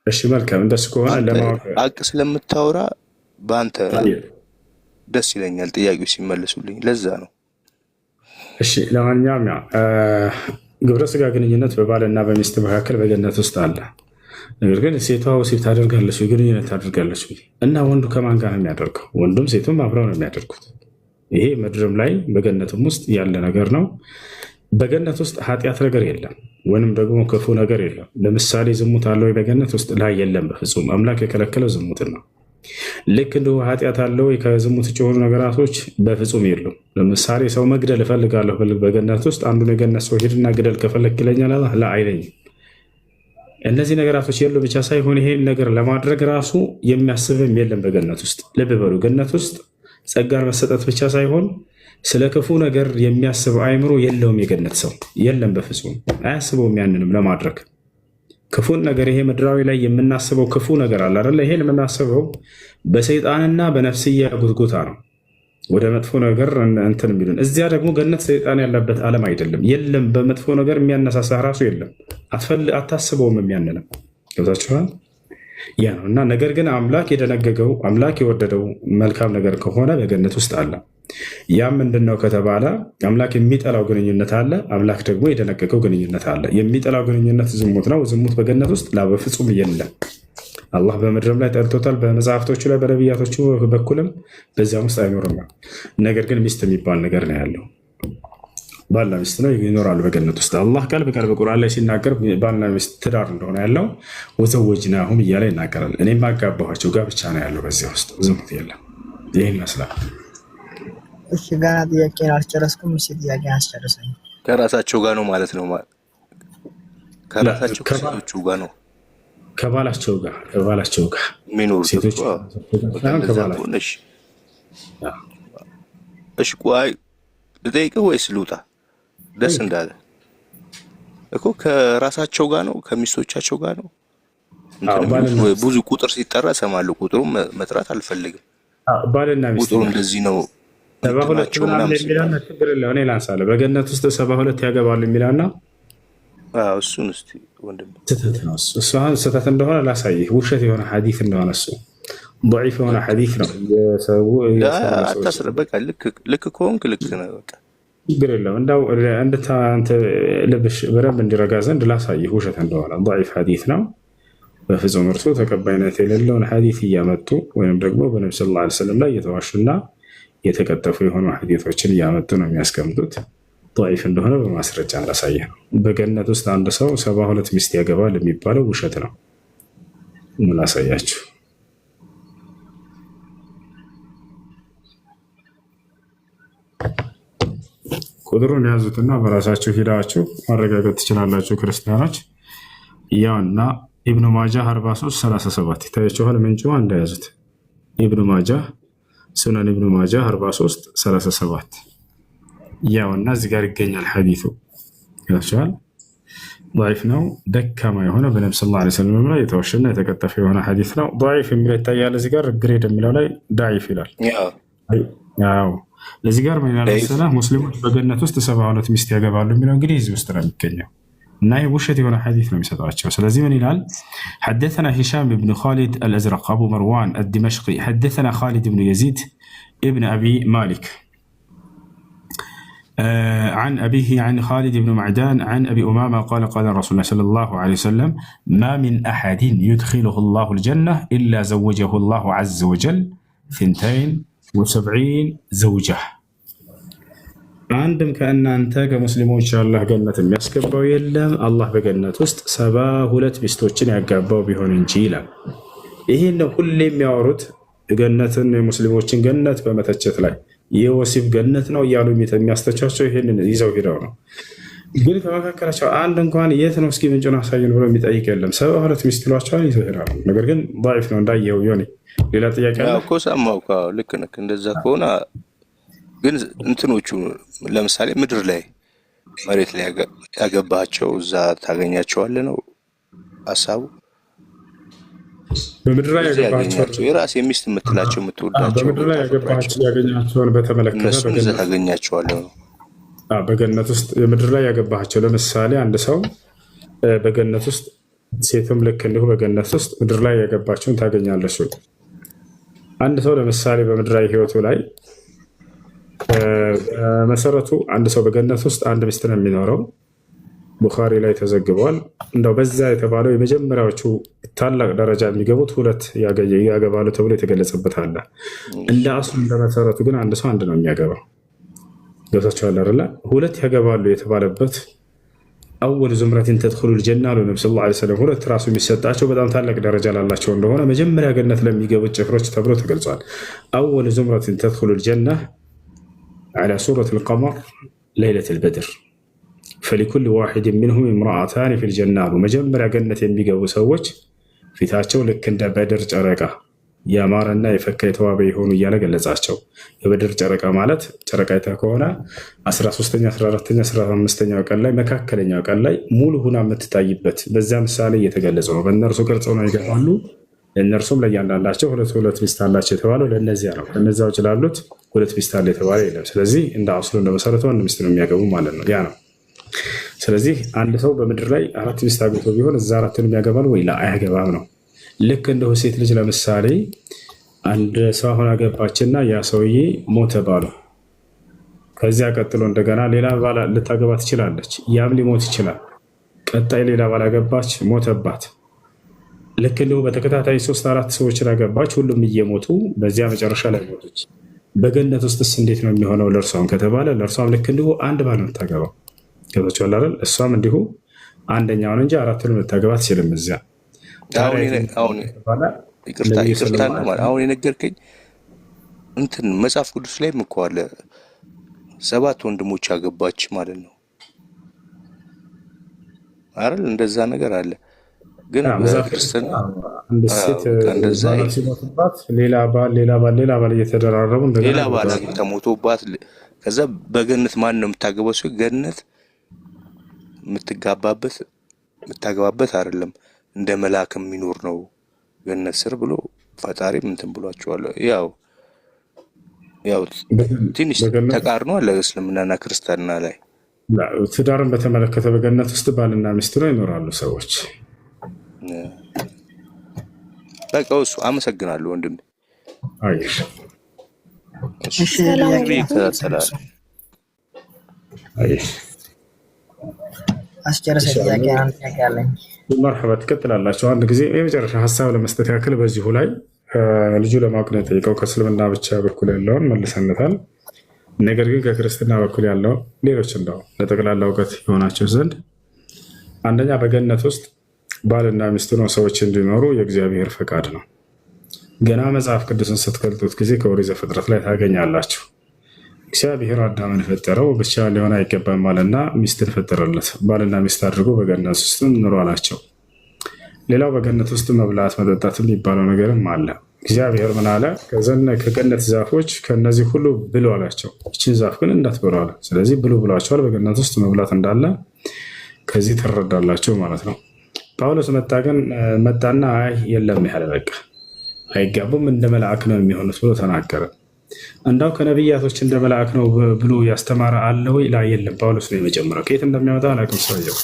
እሺ መልካም። እንደሱ ከሆነ ለማወቅ አቅ ስለምታወራ በአንተ ደስ ይለኛል ጥያቄው ሲመለሱልኝ፣ ለዛ ነው። እሺ ለማንኛውም ግብረ ስጋ ግንኙነት በባልና በሚስት መካከል በገነት ውስጥ አለ። ነገር ግን ሴቷ ወሲብ ታደርጋለች፣ ግንኙነት ታደርጋለች እና ወንዱ ከማን ጋር ነው የሚያደርገው? ወንዱም ሴቱም አብረው ነው የሚያደርጉት። ይሄ ምድርም ላይ በገነትም ውስጥ ያለ ነገር ነው። በገነት ውስጥ ኃጢአት ነገር የለም፣ ወይንም ደግሞ ክፉ ነገር የለም። ለምሳሌ ዝሙት አለ ወይ በገነት ውስጥ? ላይ የለም በፍጹም። አምላክ የከለከለው ዝሙትን ነው። ልክ እንዲሁ ኃጢአት አለ ወይ ከዝሙት ውጭ የሆኑ ነገራቶች? በፍጹም የሉም። ለምሳሌ ሰው መግደል እፈልጋለሁ በገነት ውስጥ አንዱን የገነት ሰው ሂድና ግደል ከፈለክ ይለኛል አላህ? ላ አይለኝም። እነዚህ ነገራቶች የሉ ብቻ ሳይሆን ይሄን ነገር ለማድረግ ራሱ የሚያስብም የለም በገነት ውስጥ። ልብ በሉ፣ ገነት ውስጥ ጸጋን መሰጠት ብቻ ሳይሆን ስለ ክፉ ነገር የሚያስብ አይምሮ የለውም የገነት ሰው የለም፣ በፍጹም አያስበውም ያንንም ለማድረግ ክፉን ነገር። ይሄ ምድራዊ ላይ የምናስበው ክፉ ነገር አለ አይደለ? ይሄን የምናስበው በሰይጣንና በነፍስያ ጉትጉታ ነው ወደ መጥፎ ነገር እንትን የሚሉን። እዚያ ደግሞ ገነት ሰይጣን ያለበት ዓለም አይደለም፣ የለም። በመጥፎ ነገር የሚያነሳሳ ራሱ የለም፣ አታስበውም የሚያንንም። ገብታችኋል? ያ ነው። እና ነገር ግን አምላክ የደነገገው አምላክ የወደደው መልካም ነገር ከሆነ በገነት ውስጥ አለ። ያ ምንድን ነው ከተባለ አምላክ የሚጠላው ግንኙነት አለ፣ አምላክ ደግሞ የደነገገው ግንኙነት አለ። የሚጠላው ግንኙነት ዝሙት ነው። ዝሙት በገነት ውስጥ በፍጹም የለም። አላህ በምድርም ላይ ጠልቶታል፣ በመጽሐፍቶቹ ላይ በነቢያቶቹ በኩልም በዚያም ውስጥ አይኖርም። ነገር ግን ሚስት የሚባል ነገር ነው ያለው። ባልና ሚስት ነው ይኖራሉ በገነት ውስጥ። አላህ ቃል በቃል በቁርአን ላይ ሲናገር ባልና ሚስት ትዳር እንደሆነ ያለው ወዘወጅናሁም እያለ ይናገራል። እኔም አጋባኋቸው ጋብቻ ነው ያለው። በዚያ ውስጥ ዝሙት የለም። ይህን ይመስላል። እሺ ገና ጥያቄን አልጨረስኩም። እሺ ጥያቄን አስጨርሰኝ። ከራሳቸው ጋር ነው ማለት ነው? ከራሳቸው ከሴቶቹ ጋር ነው? ከባላቸው ጋር የሚኖሩ ሴቶች። እሺ ቆይ ልጠይቅህ ወይስ ልውጣ? ደስ እንዳለ እኮ ከራሳቸው ጋር ነው ከሚስቶቻቸው ጋር ነው። ብዙ ቁጥር ሲጠራ እሰማለሁ። ቁጥሩን መጥራት አልፈልግም። ባልና ሚስት ቁጥሩ እንደዚህ ነው 72 ችግር የለው። እኔ ላንሳለሁ። በገነት ውስጥ 72 ያገባሉ የሚላና እሱን እስቲ ወንድም ስህተት ነው እሱ አሁን ስህተት እንደሆነ ላሳይህ። ውሸት የሆነ ሐዲስ እንደሆነ እሱ ضعيف የሆነ ሐዲስ ነው። በቃ ልክ ከሆንክ ልክ ነው። በቃ ችግር የለም። እንዳው አንተ ልብሽ በደንብ እንዲረጋ ዘንድ ላሳይህ ውሸት እንደሆነ ضعيف ሐዲስ ነው። በፍጹም እርሱ ተቀባይነት የሌለውን ሐዲስ እያመጡ ወይም ደግሞ በነብዩ ሰለላሁ ዐለይሂ ወሰለም ላይ የተዋሹና የተቀጠፉ የሆኑ ሐዲሶችን እያመጡ ነው የሚያስቀምጡት። ضعيف እንደሆነ በማስረጃ ላሳይህ ነው። በገነት ውስጥ አንድ ሰው 72 ሚስት ያገባል የሚባለው ውሸት ነው። ምን ላሳያችሁ? ቁጥሩን ያዙትና በራሳችሁ ሂዳችሁ ማረጋገጥ ትችላላችሁ ክርስቲያኖች። ያውና ኢብኑ ማጃህ 4337 ይታያችኋል። ምንጩ እንደያዙት ኢብኑ ማጃህ ሱነን ኢብኑ ማጃህ 4337 ያውና እዚህ ጋር ይገኛል ሐዲሱ። ያቻል ضعيف ነው። ደካማ የሆነ በነብዩ ሰለላሁ ዐለይሂ ወሰለም ላይ የተወሸና የተቀጠፈ የሆነ ሐዲስ ነው። ضعيف የሚለው ይታያል። እዚህ ጋር ግሬድ የሚለው ላይ ضعيف ይላል። ያው ለዚህ ጋር ምን ያለው ሰላ ሙስሊሞች በገነት ውስጥ 72 ሚስት ያገባሉ የሚለው እንግዲህ እዚህ ውስጥ ነው የሚገኘው እና ይህ ውሸት የሆነ ሐዲስ ነው የሚሰጣቸው። ስለዚህ ምን ይላል? حدثنا هشام بن خالد الأزرق أبو مروان الدمشقي حدثنا خالد بن يزيد ابن أبي مالك عن أبيه عن خالد بن معدان عن أبي أمامة قال قال رسول الله صلى الله عليه وسلم ما من أحد يدخله الله الجنة إلا زوجه الله عز وجل 72 زوجة عندهم كأنانተ ከሙስሊሞች አላህ ገነት የሚያስገባው የለም አላህ በገነት ውስጥ 72 ሚስቶችን ያጋባው ቢሆን እንጂ ይላል። ይሄን ነው ሁሌ የሚያወሩት ገነትን የሙስሊሞችን ገነት በመተቸት ላይ የወሲብ ገነት ነው እያሉ የሚያስተቻቸው ይሄንን ይዘው ሄደው ነው። ግን ከመካከላቸው አንድ እንኳን የት ነው እስኪ ምንጩን አሳየን ብሎ የሚጠይቅ የለም። 72 ሚስት ይሏቸዋል ይዘው ሄዳሉ። ነገር ግን ضعيف ነው እንዳየው ይሆን። ሌላ ጥያቄ አለ እኮ ሰማው። ልክ ነህ። እንደዛ ከሆነ ግን እንትኖቹ ለምሳሌ ምድር ላይ መሬት ላይ ያገባቸው እዛ ታገኛቸዋለህ ነው ሐሳቡ። በምድር ላይ ያገባቸው የራስ የሚስት የምትላቸው የምትወዳቸው በምድር ላይ ያገባቸውን በተመለከተ እዛ ታገኛቸዋለህ ነው። በገነት ውስጥ የምድር ላይ ያገባቸው ለምሳሌ አንድ ሰው በገነት ውስጥ ሴትም ልክ እንዲሁ በገነት ውስጥ ምድር ላይ ያገባቸውን ታገኛለች። አንድ ሰው ለምሳሌ በምድራዊ ህይወቱ ላይ መሰረቱ አንድ ሰው በገነት ውስጥ አንድ ሚስት ነው የሚኖረው። ቡኻሪ ላይ ተዘግቧል። እንደው በዛ የተባለው የመጀመሪያዎቹ ታላቅ ደረጃ የሚገቡት 2 ያገባሉ ተብሎ የተገለጸበት አለ። እንደ አስሉ እንደ መሰረቱ ግን አንድ ሰው አንድ ነው የሚያገባው። ገብታችኋል አይደለ? 2 ያገባሉ የተባለበት አወል ዙምረቲን ተድኹሉል ጀና አሉ ነብዩ ሰለላሁ ዐለይሂ ወሰለም። 2 ራሱ የሚሰጣቸው በጣም ታላቅ ደረጃ ላላቸው እንደሆነ መጀመሪያ ገነት ለሚገቡት ጭፍሮች ተብሎ ተገልጿል። አወል ዙምረቲን ተድኹሉል ጀና على سورة القمر ليلة البدر فلكل واحد منهم امرأتان في الجنة ومجمع جنة بيجوا سوج في تاچو لك እንደ በድር ጨረቃ ያማረና የፈካ የተዋበ ይሆኑ እያለ ገለጻቸው። የበድር ጨረቃ ማለት ጨረቃይታ ከሆነ 13ኛ 14ኛ 15ኛው ቀን ላይ መካከለኛው ቀን ላይ ሙሉ ሁና የምትታይበት በዛ ምሳሌ እየተገለጸ ነው። በእነርሱ ቅርጸው ነው ይገባሉ። እነርሱም ለእያንዳንዳቸው 2 ሚስት አላቸው የተባለው ለእነዚያ ነው። ከነዛው ይችላሉት 2 ሚስት አለ የተባለ የለም። ስለዚህ እንደ አስሉ እንደ መሰረቱ 1 ሚስት ነው የሚያገቡ ማለት ነው። ያ ነው። ስለዚህ አንድ ሰው በምድር ላይ 4 ሚስት አግብቶ ቢሆን እዛ 4ን የሚያገባል ወይ ላ አያገባም ነው። ልክ እንደው ሴት ልጅ ለምሳሌ አንድ ሰው አሁን አገባችና ያ ሰውዬ ሞተ ባሉ፣ ከዚያ ቀጥሎ እንደገና ሌላ ባል ልታገባ ትችላለች። ያም ሊሞት ይችላል። ቀጣይ ሌላ ባል አገባች፣ ሞተባት። ልክ እንደው በተከታታይ 3-4 ሰዎችን አገባች፣ ሁሉም እየሞቱ በዚያ መጨረሻ ላይ ሞተች። በገነት ውስጥስ እንዴት ነው የሚሆነው ለእርሷም ከተባለ ለእርሷም ልክ እንዲሁ አንድ ባል ነው የምታገባው። ገብቶሻል አይደል? እሷም እንዲሁ አንደኛውን እንጂ 4ን ልታገባ ትችልም። እዚያ አሁን የነገርከኝ እንትን መጽሐፍ ቅዱስ ላይ እኮ አለ 7 ወንድሞች አገባች ማለት ነው አይደል? እንደዛ ነገር አለ። ግን በክርስትና አንድ ሴት ሲሞትባት ሌላ ባል እየተደራረቡ ሌላ ባል ተሞቶባት ከዛ በገነት ማን ነው የምታገባው? ሲሆን ገነት የምታገባበት አይደለም እንደ መልአክ የሚኖር ነው ገነት ስር ብሎ ፈጣሪም እንትን ብሏቸዋል። ያው ትንሽ ተቃርኖ አለ እስልምናና ክርስትና ላይ ትዳርን በተመለከተ በገነት ውስጥ ባልና ሚስት ነው ይኖራሉ ሰዎች። በቃ እሱ አመሰግናለሁ ወንድም። አይሽ አይሽ አስጨረሰ ጥያቄ ያለኝ መርሐባ ትቀጥላላችሁ። አንድ ጊዜ የመጨረሻ ሀሳብ ለመስጠት ያክል በዚሁ ላይ ልጁ ለማወቅ ነው የጠየቀው። ከእስልምና ብቻ በኩል ያለውን መልሰነታል። ነገር ግን ከክርስትና በኩል ያለው ሌሎች እንደው ለጠቅላላ እውቀት የሆናቸው ዘንድ አንደኛ በገነት ውስጥ ባልና ሚስት ነው ሰዎች እንዲኖሩ የእግዚአብሔር ፈቃድ ነው። ገና መጽሐፍ ቅዱስን ስትገልጡት ጊዜ ከኦሪት ዘፍጥረት ላይ ታገኛላችሁ። እግዚአብሔር አዳምን ፈጠረው፣ ብቻ ሊሆን አይገባም አለና ሚስትን ፈጠረለት። ባልና ሚስት አድርጎ በገነት ውስጥ ኑሩ አላቸው። ሌላው በገነት ውስጥ መብላት መጠጣት የሚባለው ነገርም አለ። እግዚአብሔር ምን አለ? ከገነት ዛፎች ከነዚህ ሁሉ ብሉ አላቸው። ይችን ዛፍ ግን እንዳትበሉ አለ። ስለዚህ ብሉ ብሏቸዋል። በገነት ውስጥ መብላት እንዳለ ከዚህ ትረዳላቸው ማለት ነው። ጳውሎስ መጣና አይ የለም ያለ በቃ አይጋቡም እንደ መልአክ ነው የሚሆኑት ብሎ ተናገረ። እንዳው ከነቢያቶች እንደ መልአክ ነው ብሎ ያስተማረ አለ ወይ? ላይ የለም። ጳውሎስ ነው የመጀመሪያው። ከየት እንደሚያወጣ አላውቅም። ሰውየው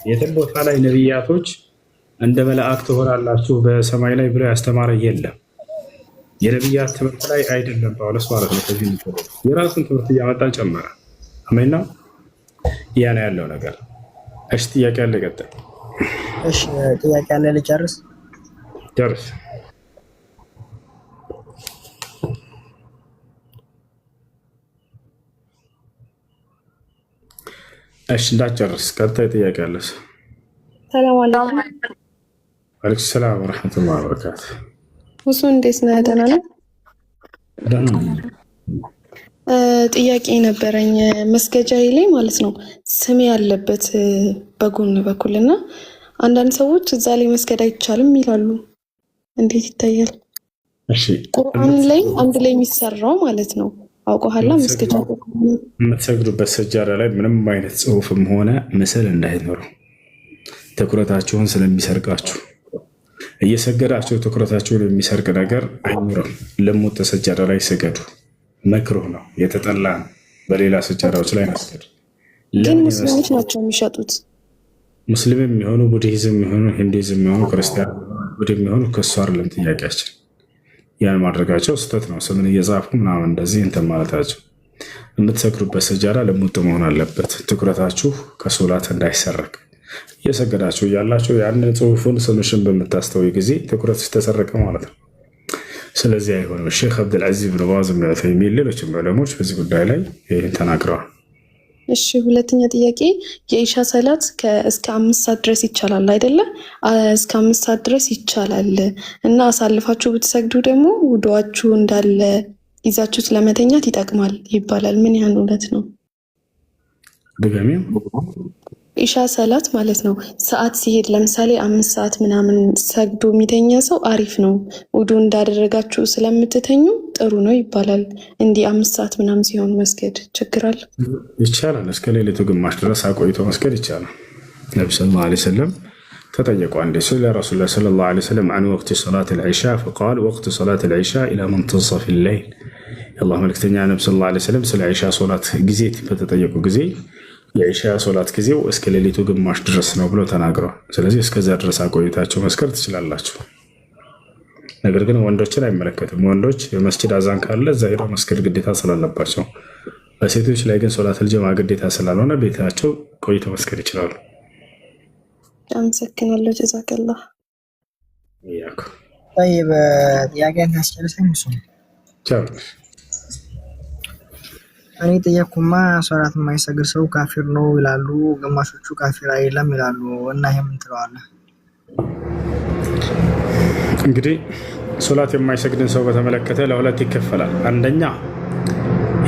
የትም ቦታ ላይ ነቢያቶች እንደ መልአክ ትሆናላችሁ በሰማይ ላይ ብሎ ያስተማረ የለም። የነቢያት ትምህርት ላይ አይደለም ጳውሎስ ማለት ነው። ከዚህ የራሱን ትምህርት እያመጣ ጨመረ። አሜና ያ ነው ያለው ነገር። እሺ ጥያቄ አለ? ቀጥል። እሺ ጥያቄ አለ። ልጨርስ? ጨርስ። እሺ እንዳትጨርስ ቀጣይ ጥያቄ አለ። ሰላም አለይኩም። ወአለይኩም ሰላም ወራህመቱላሂ ወበረካቱ። እሱ እንዴት ነህ? ደህና ነህ? ጥያቄ ነበረኝ። መስገጃዬ ላይ ማለት ነው ስሜ ያለበት በጎን በኩልና አንዳንድ ሰዎች እዛ ላይ መስገድ አይቻልም ይላሉ። እንዴት ይታያል? እሺ ቁርአን ላይ አንድ ላይ የሚሰራው ማለት ነው አውቀሃላ መስገጃ የምትሰግዱበት ሰጃዳ ላይ ምንም አይነት ጽሁፍም ሆነ ምስል እንዳይኖረው ትኩረታችሁን ስለሚሰርቃችሁ እየሰገዳችሁ ትኩረታችሁን የሚሰርቅ ነገር አይኖርም። ልሙጥ ሰጃዳ ላይ ስገዱ። መክሩህ ነው፣ የተጠላ ነው። በሌላ ሰጃዳዎች ላይ መስገድ ግን ሙስሊሞች ናቸው የሚሸጡት። ሙስሊም የሚሆኑ ቡድሂዝም የሚሆኑ ሂንዱይዝም የሚሆኑ ክርስቲያን የሚሆኑ ከሱ አይደለም ጥያቄያችን። ያን ማድረጋቸው ስህተት ነው። ስምን እየጻፉ ምናምን እንደዚህ እንትን ማለታቸው። የምትሰግዱበት ሰጃዳ ልሙጥ መሆን አለበት። ትኩረታችሁ ከሶላት እንዳይሰረቅ እየሰገዳችሁ እያላችሁ ያንን ጽሁፉን ስምሽን በምታስተውይ ጊዜ ትኩረት ተሰረቀ ማለት ነው። ስለዚህ አይሆንም። ሼክ አብዱልዓዚዝ ብን ባዝ ብን ዑሰይሚን ሌሎችም ዑለሞች በዚህ ጉዳይ ላይ ይህን ተናግረዋል። እሺ ሁለተኛ ጥያቄ የኢሻ ሰላት እስከ 5 ሰዓት ድረስ ይቻላል አይደለ? እስከ 5 ሰዓት ድረስ ይቻላል እና አሳልፋችሁ ብትሰግዱ ደግሞ ውዱአችሁ እንዳለ ይዛችሁት ለመተኛት ይጠቅማል ይባላል። ምን ያህል እውነት ነው? ድጋሚው ኢሻ ሰላት ማለት ነው ሰዓት ሲሄድ ለምሳሌ 5 ሰዓት ምናምን ሰግዶ የሚተኛ ሰው አሪፍ ነው፣ ውዱ እንዳደረጋችሁ ስለምትተኙ ጥሩ ነው ይባላል። እንዲህ 5 ሰዓት ምናምን ሲሆን መስገድ ችግር አለ? ይቻላል። እስከ ሌሊቱ ግማሽ ድረስ አቆይቶ መስገድ ይቻላል። ነብዩ ሰለላሁ ዐለይሂ ወሰለም ተጠየቁ አንዴ ስለ ረሱል ሰለላሁ ዐለይሂ ወሰለም عن وقت صلاة العشاء فقال وقت صلاة العشاء إلى منتصف الليل። የአላህ መልእክተኛ ነብዩ ሰለላሁ ዐለይሂ ወሰለም ስለ ዒሻ ሶላት ጊዜ በተጠየቁ ጊዜ የዒሻ ሶላት ጊዜው እስከ ሌሊቱ ግማሽ ድረስ ነው ብሎ ተናግረዋል። ስለዚህ እስከዛ ድረስ አቆይታችሁ መስገድ ትችላላችሁ። ነገር ግን ወንዶችን አይመለከትም። ወንዶች የመስጂድ አዛን ካለ እዛ ሄደው መስገድ ግዴታ ስላለባቸው፣ በሴቶች ላይ ግን ሶላተል ጀማ ግዴታ ስላልሆነ ቤታቸው ቆይተው መስገድ ይችላሉ። አመሰግናለሁ። ጀዛከላህ። ያኩ طيب ጥያቄን ታስጨርሰኝ እሱ ቻርልስ እኔ ጠየቅኩማ ሶላት የማይሰግድ ሰው ካፊር ነው ይላሉ፣ ግማሾቹ ካፊር አይደለም ይላሉ። እና ይሄ ምን ትለዋለህ? እንግዲህ ሶላት የማይሰግድን ሰው በተመለከተ ለሁለት ይከፈላል። አንደኛ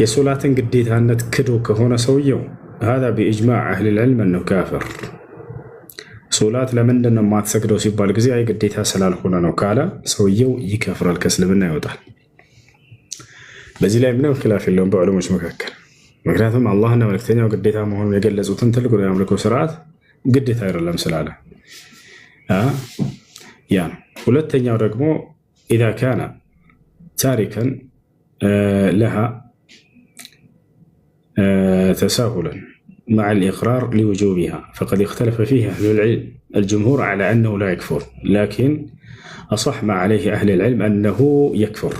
የሶላትን ግዴታነት ክዶ ከሆነ ሰውየው هذا بإجماع أهل العلم أنه كافر። ሶላት ለምንድን ነው የማትሰግደው ሲባል ጊዜ አይ ግዴታ ስላልሆነ ነው ካለ ሰውየው ይከፍራል፣ ከእስልምና ይወጣል። በዚህ ላይ ምንም ኺላፍ የለውም በዑለሞች መካከል። ምክንያቱም አላህና መልእክተኛው ግዴታ መሆኑን የገለጹትን ትልቁ የአምልኮ ስርዓት ግዴታ አይደለም ስላለ ያ ነው። ሁለተኛው ደግሞ إذا كان تاركا لها تساهلا مع الإقرار لوجوبها، فقد اختلف فيها أهل العلم. الجمهور على أنه لا يكفر، لكن أصح ما عليه أهل العلم أنه يكفر،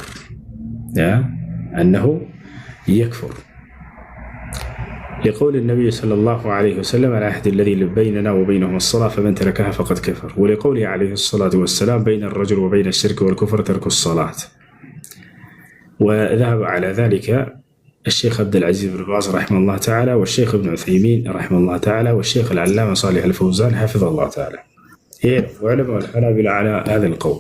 أنه يكفر، لقول النبي صلى الله عليه وسلم: العهد الذي بيننا وبينهم الصلاة فمن تركها فقد كفر، ولقوله عليه الصلاة والسلام: بين الرجل وبين الشرك والكفر ترك الصلاة. وذهب على ذلك الشيخ عبد العزيز بن باز رحمه الله تعالى، والشيخ ابن عثيمين رحمه الله تعالى، والشيخ العلامة صالح الفوزان حفظه الله تعالى، وعلماء الحنابلة على هذا القول.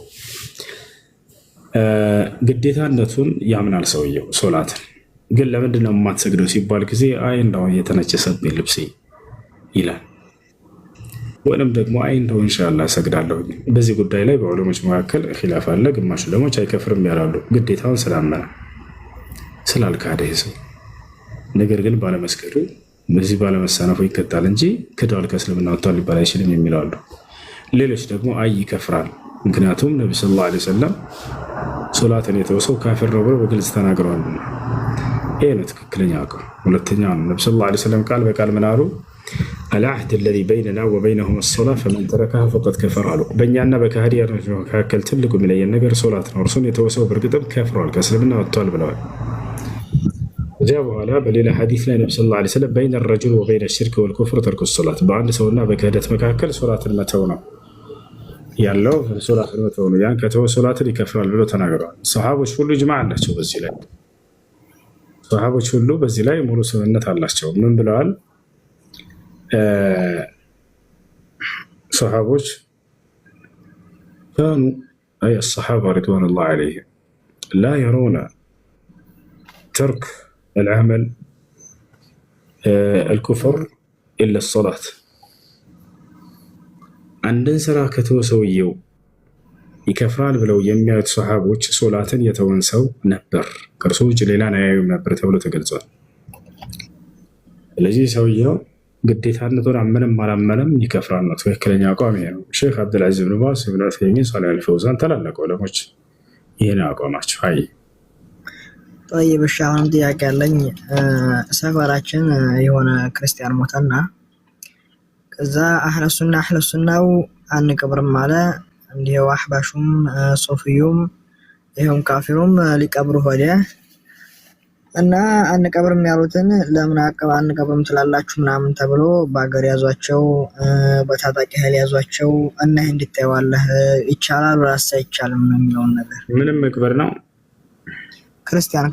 ግዴታነቱን ያምናል ሰውየው ሶላት ግን ለምንድነው የማትሰግደው ሲባል ጊዜ አይ እንደው የተነጨሰብኝ ልብሴ ይላል፣ ወይንም ደግሞ አይ እንደው ኢንሻአላህ ሰግዳለሁ። በዚህ ጉዳይ ላይ በዑለሞች መካከል ኺላፍ አለ። ግማሽ ዑለሞች አይከፍርም ያላሉ ግዴታውን ስላመነ ስላልካደ ይዘው፣ ነገር ግን ባለመስገዱ በዚህ ባለመሰነፉ ይቀጣል እንጂ ክዷል ከእስልምና ወጥቷል ሊባል አይችልም የሚለው አሉ። ሌሎች ደግሞ አይ ይከፍራል፣ ምክንያቱም ነብዩ ሰለላሁ ዐለይሂ ወሰለም ሶላትን የተወሰው ካፊር ነው ብለው በግልጽ ተናግረዋልና ይሄ ነው ትክክለኛ አቋም። ሁለተኛው ነብዩ ሰለላሁ ዐለይሂ ወሰለም ቃል በቃል ምን አሉ? العهد الذي بيننا وبينهم الصلاة فمن تركها فقد كفر አሉ። በእኛና በካህዲያኖች መካከል ትልቁ የሚለየን ነገር ሶላት ነው፣ እርሱን የተወሰው በእርግጥም ከፍሯል ከእስልምና ወጥቷል ብለዋል። እዚያ በኋላ በሌላ ሐዲስ ላይ ነብዩ ሰለላሁ ዐለይሂ ወሰለም بين الرجل وبين الشرك والكفر ترك الصلاة በአንድ ሰውና በክህደት መካከል ሶላትን መተው ነው ያለው፣ ሶላትን መተው ነው። ያን ከተወ ሶላትን ይከፍራል ብለው ተናግረዋል። ሰሃቦች ሁሉ ኢጅማዕ አላቸው በዚህ ላይ፣ ሰሃቦች ሁሉ በዚህ ላይ ሙሉ ስምምነት አላቸው። ምን ብለዋል? ሰሃቦች كانوا أي الصحابة رضوان الله عليهم لا يرون ترك العمل الكفر إلا الصلاة. عندن سرا كتوسويو يكفران بلو يميات صحابوች ሶላትን የተወንሰው ነበር ከርሶች ሌላን አያዩም ነበር ተብሎ ተገልጿል። ስለዚህ ሰውየው ግዴታነቱን አመነም አላመነም ይከፍራል ነው ትክክለኛ አቋም ይሄ ነው። ሼክ አብዱል አዚዝ ብን ባዝ ኢብኑ ዑሰይሚን ሷሊህ አልፈውዛን ታላላቅ ዑለሞች ይሄን አቋማቸው። አይ طيب الشاون ጥያቄ አለኝ። ሰፈራችን የሆነ ክርስቲያን ሞተና ከዛ አህለ ሱናው አንቀብርም አለ። እንዲሁ አህባሹም ሶፊዩም ይሄም ካፊሩም ሊቀብሩ ሆደ እና አንቀብርም ያሉትን ለምን አንቀብርም ትላላችሁ ምናምን ተብሎ በአገር ያዟቸው፣ በታጣቂ ኃይል ያዟቸው እና እንድታዩዋለህ ይቻላል ወላስ አይቻልም ነው የሚለው ነገር። ምንም መቅበር ነው።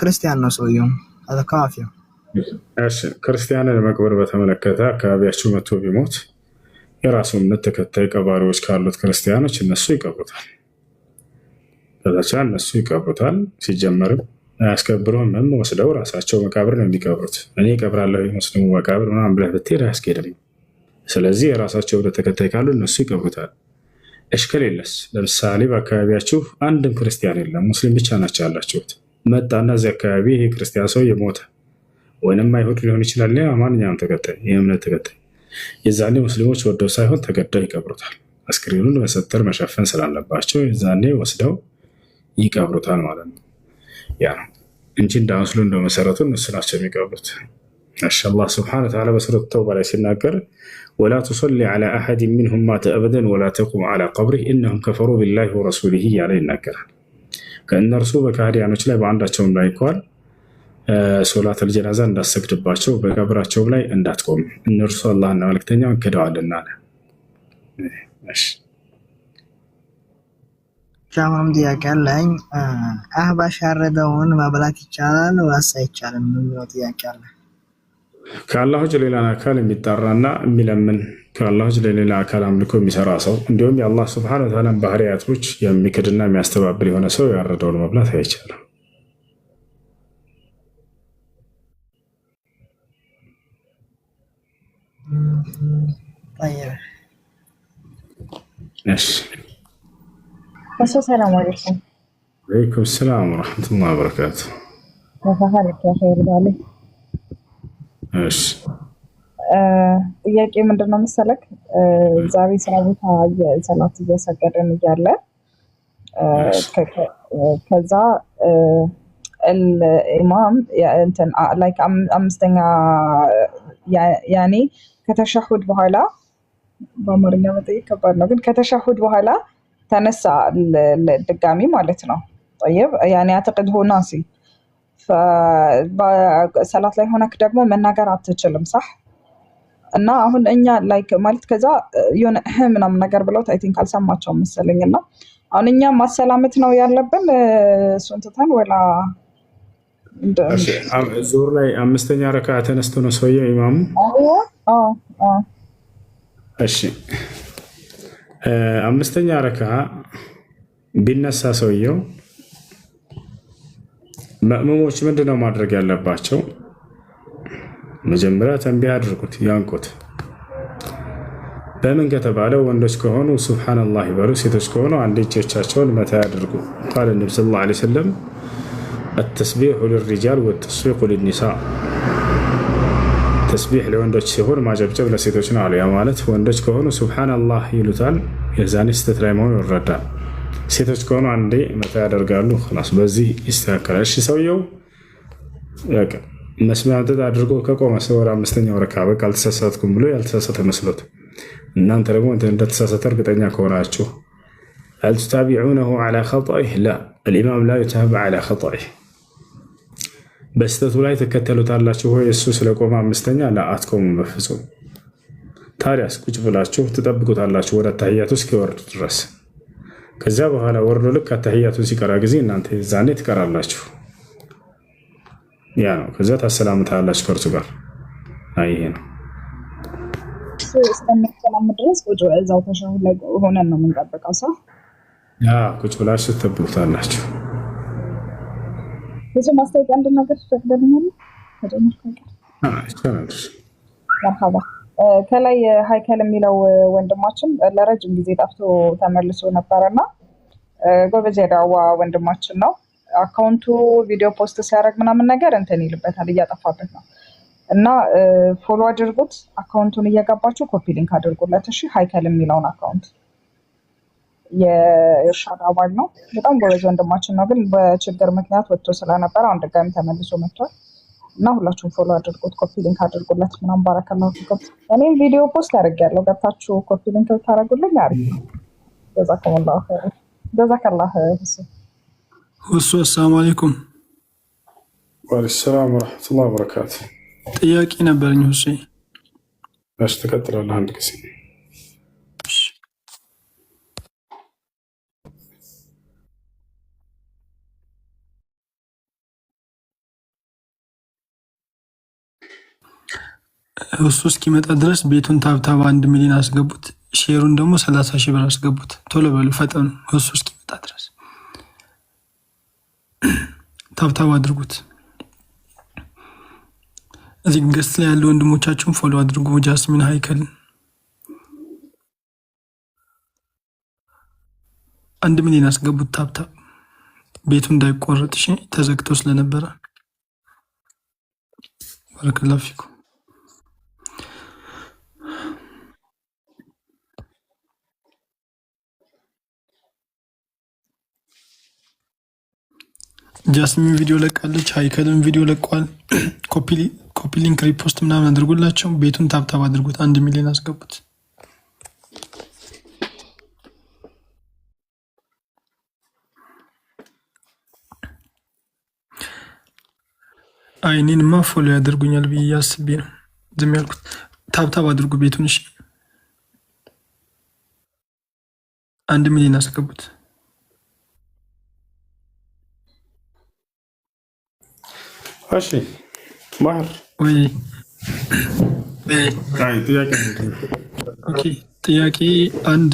ክርስቲያን ነው ሰውየው አልካፊው። እሺ ክርስቲያንን መቅበር በተመለከተ አካባቢያችሁ መጥቶ ቢሞት የራሱ እምነት ተከታይ ቀባሪዎች ካሉት ክርስቲያኖች እነሱ ይቀብሩታል። ከዛቻ እነሱ ይቀብሩታል። ሲጀመርም አያስከብሩም። ወስደው ራሳቸው መቃብር ነው የሚቀብሩት። እኔ እቀብራለሁ ሙስሊሙ መቃብር ምናምን ብለህ ብትሄድ አያስኬድም። ስለዚህ የራሳቸው እምነት ተከታይ ካሉ እነሱ ይቀብሩታል። እሽከል የለስ። ለምሳሌ በአካባቢያችሁ አንድም ክርስቲያን የለም፣ ሙስሊም ብቻ ናቸው ያላችሁት። መጣና እዚህ አካባቢ ይሄ ክርስቲያን ሰው የሞተ ወይንም አይሁድ ሊሆን ይችላል፣ ማንኛውም ተከታይ የእምነት ተከታይ፣ የዛኔ ሙስሊሞች ወደው ሳይሆን ተገደው ይቀብሩታል። አስክሬኑን በሰተር መሸፈን ስላለባቸው የዛኔ ወስደው ይቀብሩታል ማለት ነው። ያ እንጂ እንዳስሉ እንደመሰረቱ እነሱ ናቸው የሚቀብሩት። አላህ ሱብሓነሁ ወተዓላ በሱረቱ ተውባ ላይ ሲናገር ወላ ቱሰሊ ዐላ አሐድ ሚንሁም ማተ አበደን ወላ ተቁም ዐላ ቀብሪህ ኢነሁም ከፈሩ ቢላሂ ወረሱሊሂ እያለ ይናገራል። ከእነርሱ በካህዲያኖች ላይ በአንዳቸውም ላይ እንኳን ሶላተል ጀናዛ እንዳሰግድባቸው በቀብራቸውም ላይ እንዳትቆም እነርሱ አላህና መልእክተኛውን ክደዋልና አለ። እሺ ሻማም ጥያቄ አለኝ። አህባሽ ያረደውን መብላት ይቻላል ወይስ አይቻልም የሚለው ጥያቄ አለ። ከአላህ ውጭ ሌላን አካል የሚጣራና የሚለምን ከአላህ ውጭ ለሌላ አካል አምልኮ የሚሰራ ሰው እንዲሁም የአላህ ሱብሓነሁ ወተዓላ ባህሪያቶች የሚክድና የሚያስተባብል የሆነ ሰው ያረደውን መብላት አይቻልም። እሺ السلام عليكم. وعليكم السلام ورحمة الله وبركاته. كيف حالك يا خير بالي؟ እሺ ጥያቄ ምንድነው መሰለክ? ዛሬ ስራ ቦታ ሰላት እየሰገድን እያለ ከዛ الإمام እንትን ላይክ አምስተኛ ያኔ ከተሸሁድ በኋላ በአማርኛ መጠየቅ ከባድ ነው፣ ግን ከተሸሁድ በኋላ ተነሳ ድጋሚ ማለት ነው። طيب يعني اعتقد هو ناسي ሰላት ላይ ሆነክ ደግሞ መናገር አትችልም صح እና አሁን እኛ ላይክ ማለት ከዛ የሆነ ምናምን ነገር ብለውት አይ ቲንክ አልሰማቸውም መሰለኝና አሁን እኛ ማሰላመት ነው ያለብን እሱን ትተን ወላ ዙር ላይ አምስተኛ ረካ ተነስቶ ነው ሰውየው ኢማሙ። እሺ አምስተኛ ረካ ቢነሳ ሰውየው መእሙሞች ምንድነው ማድረግ ያለባቸው? መጀመሪያ ተንቢህ አድርጉት፣ ያንቁት። በምን ከተባለ ወንዶች ከሆኑ ሱብሃንአላህ ይበሉ፣ ሴቶች ከሆኑ አንድ እጆቻቸውን መታ ያድርጉ። ቃል ነብዩ ሰለላሁ ዐለይሂ ወሰለም التسبيح للرجال والتصفيق للنساء ተስቢህ ለወንዶች ሲሆን ማጨብጨብ ለሴቶች ነው አሉ። ያ ማለት ወንዶች ከሆኑ ሱብሃንአላህ ይሉታል፣ የዛኔ ስህተት ላይ መሆኑ ይረዳል። ሴቶች ከሆኑ አንዴ መታ ያደርጋሉ። خلاص በዚህ ይስተካከላል። እሺ ሰውየው ያቀ መስሚያ አንተ አድርጎ ከቆመ ሰወር አምስተኛው ረካ በቃ አልተሳሳትኩም ብሎ ያልተሳሳተ መስሎት እናንተ ደግሞ እንደተሳሳተ እርግጠኛ ከሆናችሁ هل تتابعونه على خطئه؟ لا الإمام لا يتابع على خطئه በስተቱ ላይ ተከተሉታላችሁ ወይ እሱ ስለቆመ አምስተኛ ለአትቆሙ በፍጹም። ታዲያስ ቁጭ ብላችሁ ትጠብቁታላችሁ ወደ ተህያቱ እስኪወርድ ድረስ። ከዛ በኋላ ወርዶ ልክ ተህያቱን ሲቀራ ጊዜ እናንተ ዛኔ ትቀራላችሁ። ያ ነው። ከዛ ታሰላምታላችሁ ከእርሱ ጋር። አይ ይሄ ነው። እስከምትሰላም ድረስ ቁጭ እዛው ተሸሁድ ላይ ሆነን ነው የምንጠብቀው ሰው። ያ ቁጭ ብላችሁ ትጠብቁታላችሁ። ብዙ ማስታወቂያ አንድ ነገር ተፈቅደልኛል መርሐባ። ከላይ ሃይከል የሚለው ወንድማችን ለረጅም ጊዜ ጠፍቶ ተመልሶ ነበርና ጎበዝ የዳዋ ወንድማችን ነው። አካውንቱ ቪዲዮ ፖስት ሲያደርግ ምናምን ነገር እንትን ይልበታል፣ እያጠፋበት ነው እና ፎሎ አድርጉት። አካውንቱን እየገባችሁ ኮፒ ሊንክ አድርጉለት። እሺ ሃይከል የሚለውን አካውንት የኢርሻድ አባል ነው። በጣም ጎበዝ ወንድማችን ነው፣ ግን በችግር ምክንያት ወጥቶ ስለነበር አሁን ድጋሚ ተመልሶ መጥቷል እና ሁላችሁም ፎሎ አድርጉት፣ ኮፒ ሊንክ አድርጉለት ምናምን ባረከላሁ ፊኩም። እኔ ቪዲዮ ፖስት አድርጌያለሁ፣ ገብታችሁ ኮፒ ሊንክ ታደርጉልኝ አሪፍ ነው። ጀዛከላሁ ኸይር። ጀዛከላሁ ሁሴን። ሁሱ አሰላሙ አለይኩም። ወአለይኩም ሰላም ወራህመቱላሂ ወበረካቱ። ጥያቄ ነበረኝ ሁሴን። እሺ ትቀጥላለህ አንድ ጊዜ። እሱ እስኪመጣ ድረስ ቤቱን ታብታብ 1 ሚሊዮን አስገቡት፣ ሼሩን ደግሞ 30,000 ብር አስገቡት። ቶሎ በሉ ፈጠኑ። እሱ እስኪመጣ ድረስ ታብታብ አድርጉት። እዚህ ገስት ላይ ያሉ ወንድሞቻችሁን ፎሎ አድርጉ። ጃስሚን ሃይከል 1 ሚሊዮን አስገቡት ታብታብ፣ ቤቱ እንዳይቆረጥ እሺ፣ ተዘግቶ ስለነበረ። ባረከላሁ ፊኩም። ጃስሚን ቪዲዮ ለቃለች፣ ሃይከልን ቪዲዮ ለቋል። ኮፒ ሊንክ ሪፖስት ምናምን አድርጉላቸው። ቤቱን ታብታብ አድርጉት። 1 ሚሊዮን አስገቡት። አይኔንማ ፎሎ ያደርጉኛል ብዬ አስቤ ነው ዝም ያልኩት። ታብታብ አድርጉ ቤቱን እሺ። 1 ሚሊዮን አስገቡት። እሺ ማህር ወይ ጥያቄ ጥያቄ አንድ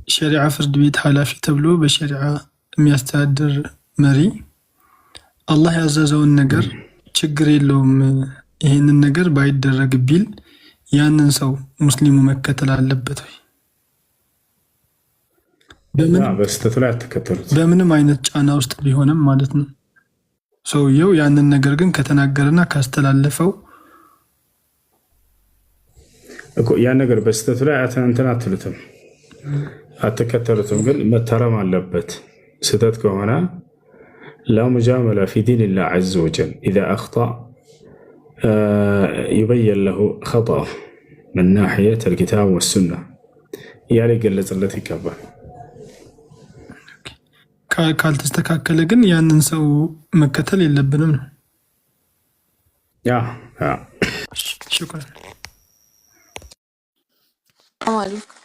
ሸሪዓ ፍርድ ቤት ኃላፊ ተብሎ በሸሪዓ የሚያስተዳድር መሪ አላህ ያዘዘውን ነገር ችግር የለውም ይሄንን ነገር ባይደረግ ቢል ያንን ሰው ሙስሊሙ መከተል አለበት ወይ? በምንም አይነት ጫና ውስጥ ቢሆንም ማለት ነው። ሰውየው ያንን ነገር ግን ከተናገረና ካስተላለፈው እኮ ያን ነገር በስተቱ ላይ እንትን አትሉትም፣ አትከተሉትም፣ ግን መታረም አለበት። ስተት ከሆነ لا مجاملة في دين الله عز وجل إذا أخطأ يبين له خطأه من ناحية الكتاب والسنة እያለ ይገለጽለት ይገባል። ካልተስተካከለ ግን ያንን ሰው መከተል የለብንም ነው። ሽኩራን ወአለይኩም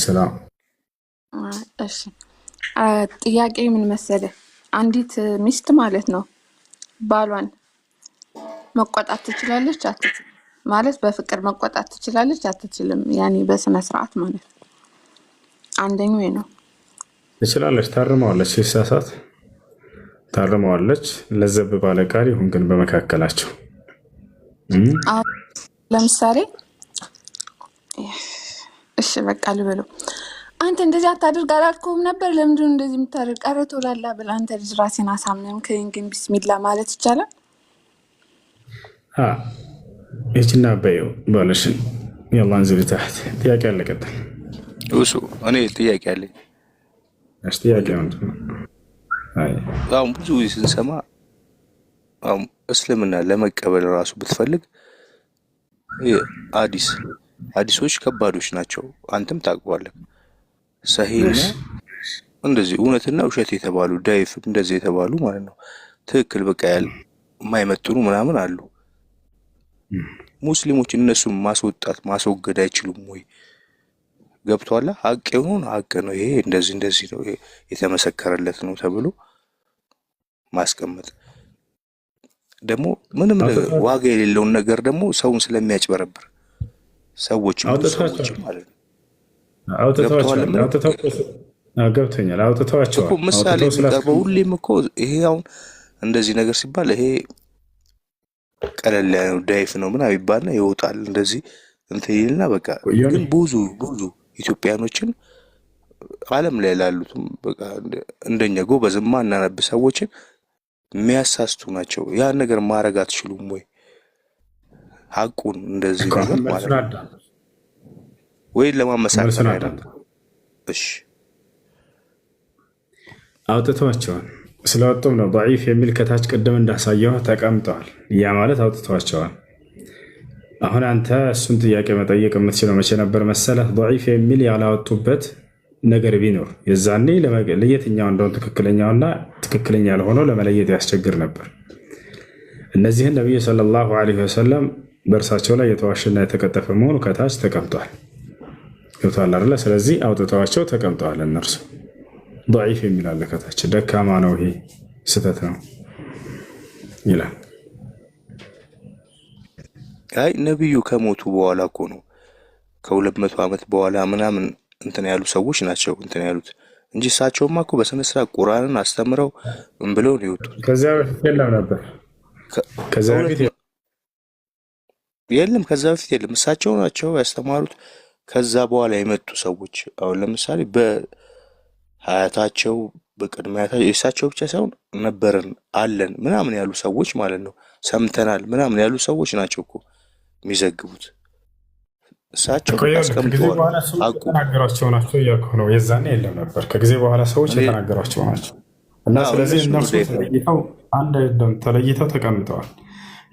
ሰላም። እሺ ጥያቄ ምን መሰለህ? አንዲት ሚስት ማለት ነው ባሏን መቆጣት ትችላለች አትችልም? ማለት በፍቅር መቆጣት ትችላለች አትችልም? ያኔ በስነ ስርዓት ማለት ነው። አንደኛው ነው ትችላለች፣ ታርመዋለች፣ ሲሳሳት ታርመዋለች። ለዘብ ባለ ቃል ይሁን ግን በመካከላቸው ለምሳሌ እሺ በቃ ልበለው አንተ እንደዚህ አታድርግ አላልኩም ነበር? ለምንድን እንደዚህ የምታደርግ? ኧረ ቶላላ ብለህ አንተ ልጅ ራሴን አሳምነን ግን ቢስሚላ ማለት ይቻላል? ይችና በየው ባለሽን የላን ዝብ ታሕት ጥያቄ አለ። ቀጥል እሱ እኔ ጥያቄ አለኝ። እሺ ጥያቄ ነው። አሁን ብዙ ስንሰማ አሁን እስልምና ለመቀበል ራሱ ብትፈልግ አዲሶች ከባዶች ናቸው። አንተም ታውቀዋለህ። ሰሂህና እንደዚህ እውነትና ውሸት የተባሉ ዳይፍ እንደዚህ የተባሉ ማለት ነው። ትክክል በቃ ያል የማይመጥኑ ምናምን አሉ። ሙስሊሞች እነሱን ማስወገድ አይችሉም ወይ? ገብቷላ? ሀቅ የሆነውን ሀቅ ነው፣ ይሄ እንደዚህ ነው፣ የተመሰከረለት ነው ተብሎ ማስቀመጥ ደግሞ ምንም ዋጋ የሌለውን ነገር ደግሞ ሰውን ስለሚያጭበረብር ሰዎች ማለት ነው። ገብቶኛል። አውጥተዋቸዋል እኮ ምሳሌ የሚቀርበው ሁሌም እኮ ይሄ አሁን እንደዚህ ነገር ሲባል ይሄ ቀለል ያለው ዳይፍ ነው ምናምን ይባልና ይወጣል እንደዚህ እንትን ይልና በቃ ግን ብዙ ኢትዮጵያኖችን ዓለም ላይ ላሉትም በቃ እንደኛ ጎበዝማ እናነብ ሰዎችን የሚያሳስቱ ናቸው። ያን ነገር ማድረግ አትችሉም ወይ? ሐቁን እንደዚህ ነገር ማለት ነው ወይ ለማመሳከር አይደለም? እሺ አውጥተዋቸዋል። ስለወጡም ነው ضعيف የሚል ከታች ቅድም እንዳሳየው ተቀምጠዋል። ያ ማለት አውጥተዋቸዋል። አሁን አንተ እሱን ጥያቄ መጠየቅ የምትችለው መቼ ነበር መሰለህ? ضعيف የሚል ያላወጡበት ነገር ቢኖር የዛኔ ለየትኛው እንደሆነ ትክክለኛውና ትክክለኛ ያልሆነው ለመለየት ያስቸግር ነበር። እነዚህን ነብዩ ሰለላሁ ዐለይሂ ወሰለም በእርሳቸው ላይ የተዋሸና የተቀጠፈ መሆኑ ከታች ተቀምጧል። ገብቷል አይደለ? ስለዚህ አውጥተዋቸው ተቀምጠዋል። እነርሱ ضعيف የሚል አለ ከታች፣ ደካማ ነው፣ ይሄ ስህተት ነው ይላል። አይ ነብዩ ከሞቱ በኋላ እኮ ነው ከ200 ዓመት በኋላ ምናምን እንትን ያሉ ሰዎች ናቸው እንትን ያሉት እንጂ እሳቸውማ እኮ በስነ ስርዓት ቁርአንን አስተምረው ምን ብለው ነው የወጡት? ከዛ በፊት የለም ነበር። ከዛ በፊት የለም፣ ከዛ በፊት የለም። እሳቸው ናቸው ያስተማሩት። ከዛ በኋላ የመጡ ሰዎች አሁን ለምሳሌ በሀያታቸው በቅድሚያታቸው የእሳቸው ብቻ ሳይሆን ነበርን አለን ምናምን ያሉ ሰዎች ማለት ነው፣ ሰምተናል ምናምን ያሉ ሰዎች ናቸው እኮ የሚዘግቡት። እሳቸው ተናገሯቸው ናቸው እያልኩ ነው። የዛኔ የለም ነበር፣ ከጊዜ በኋላ ሰዎች የተናገሯቸው ናቸው። እና ስለዚህ እነርሱ ተለይተው ተቀምጠዋል።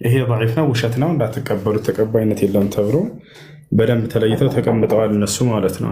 ይሄ ضعيف ነው፣ ውሸት ነው፣ እንዳትቀበሉት፣ ተቀባይነት የለውም ተብሎ በደንብ ተለይተው ተቀምጠዋል እነሱ ማለት ነው።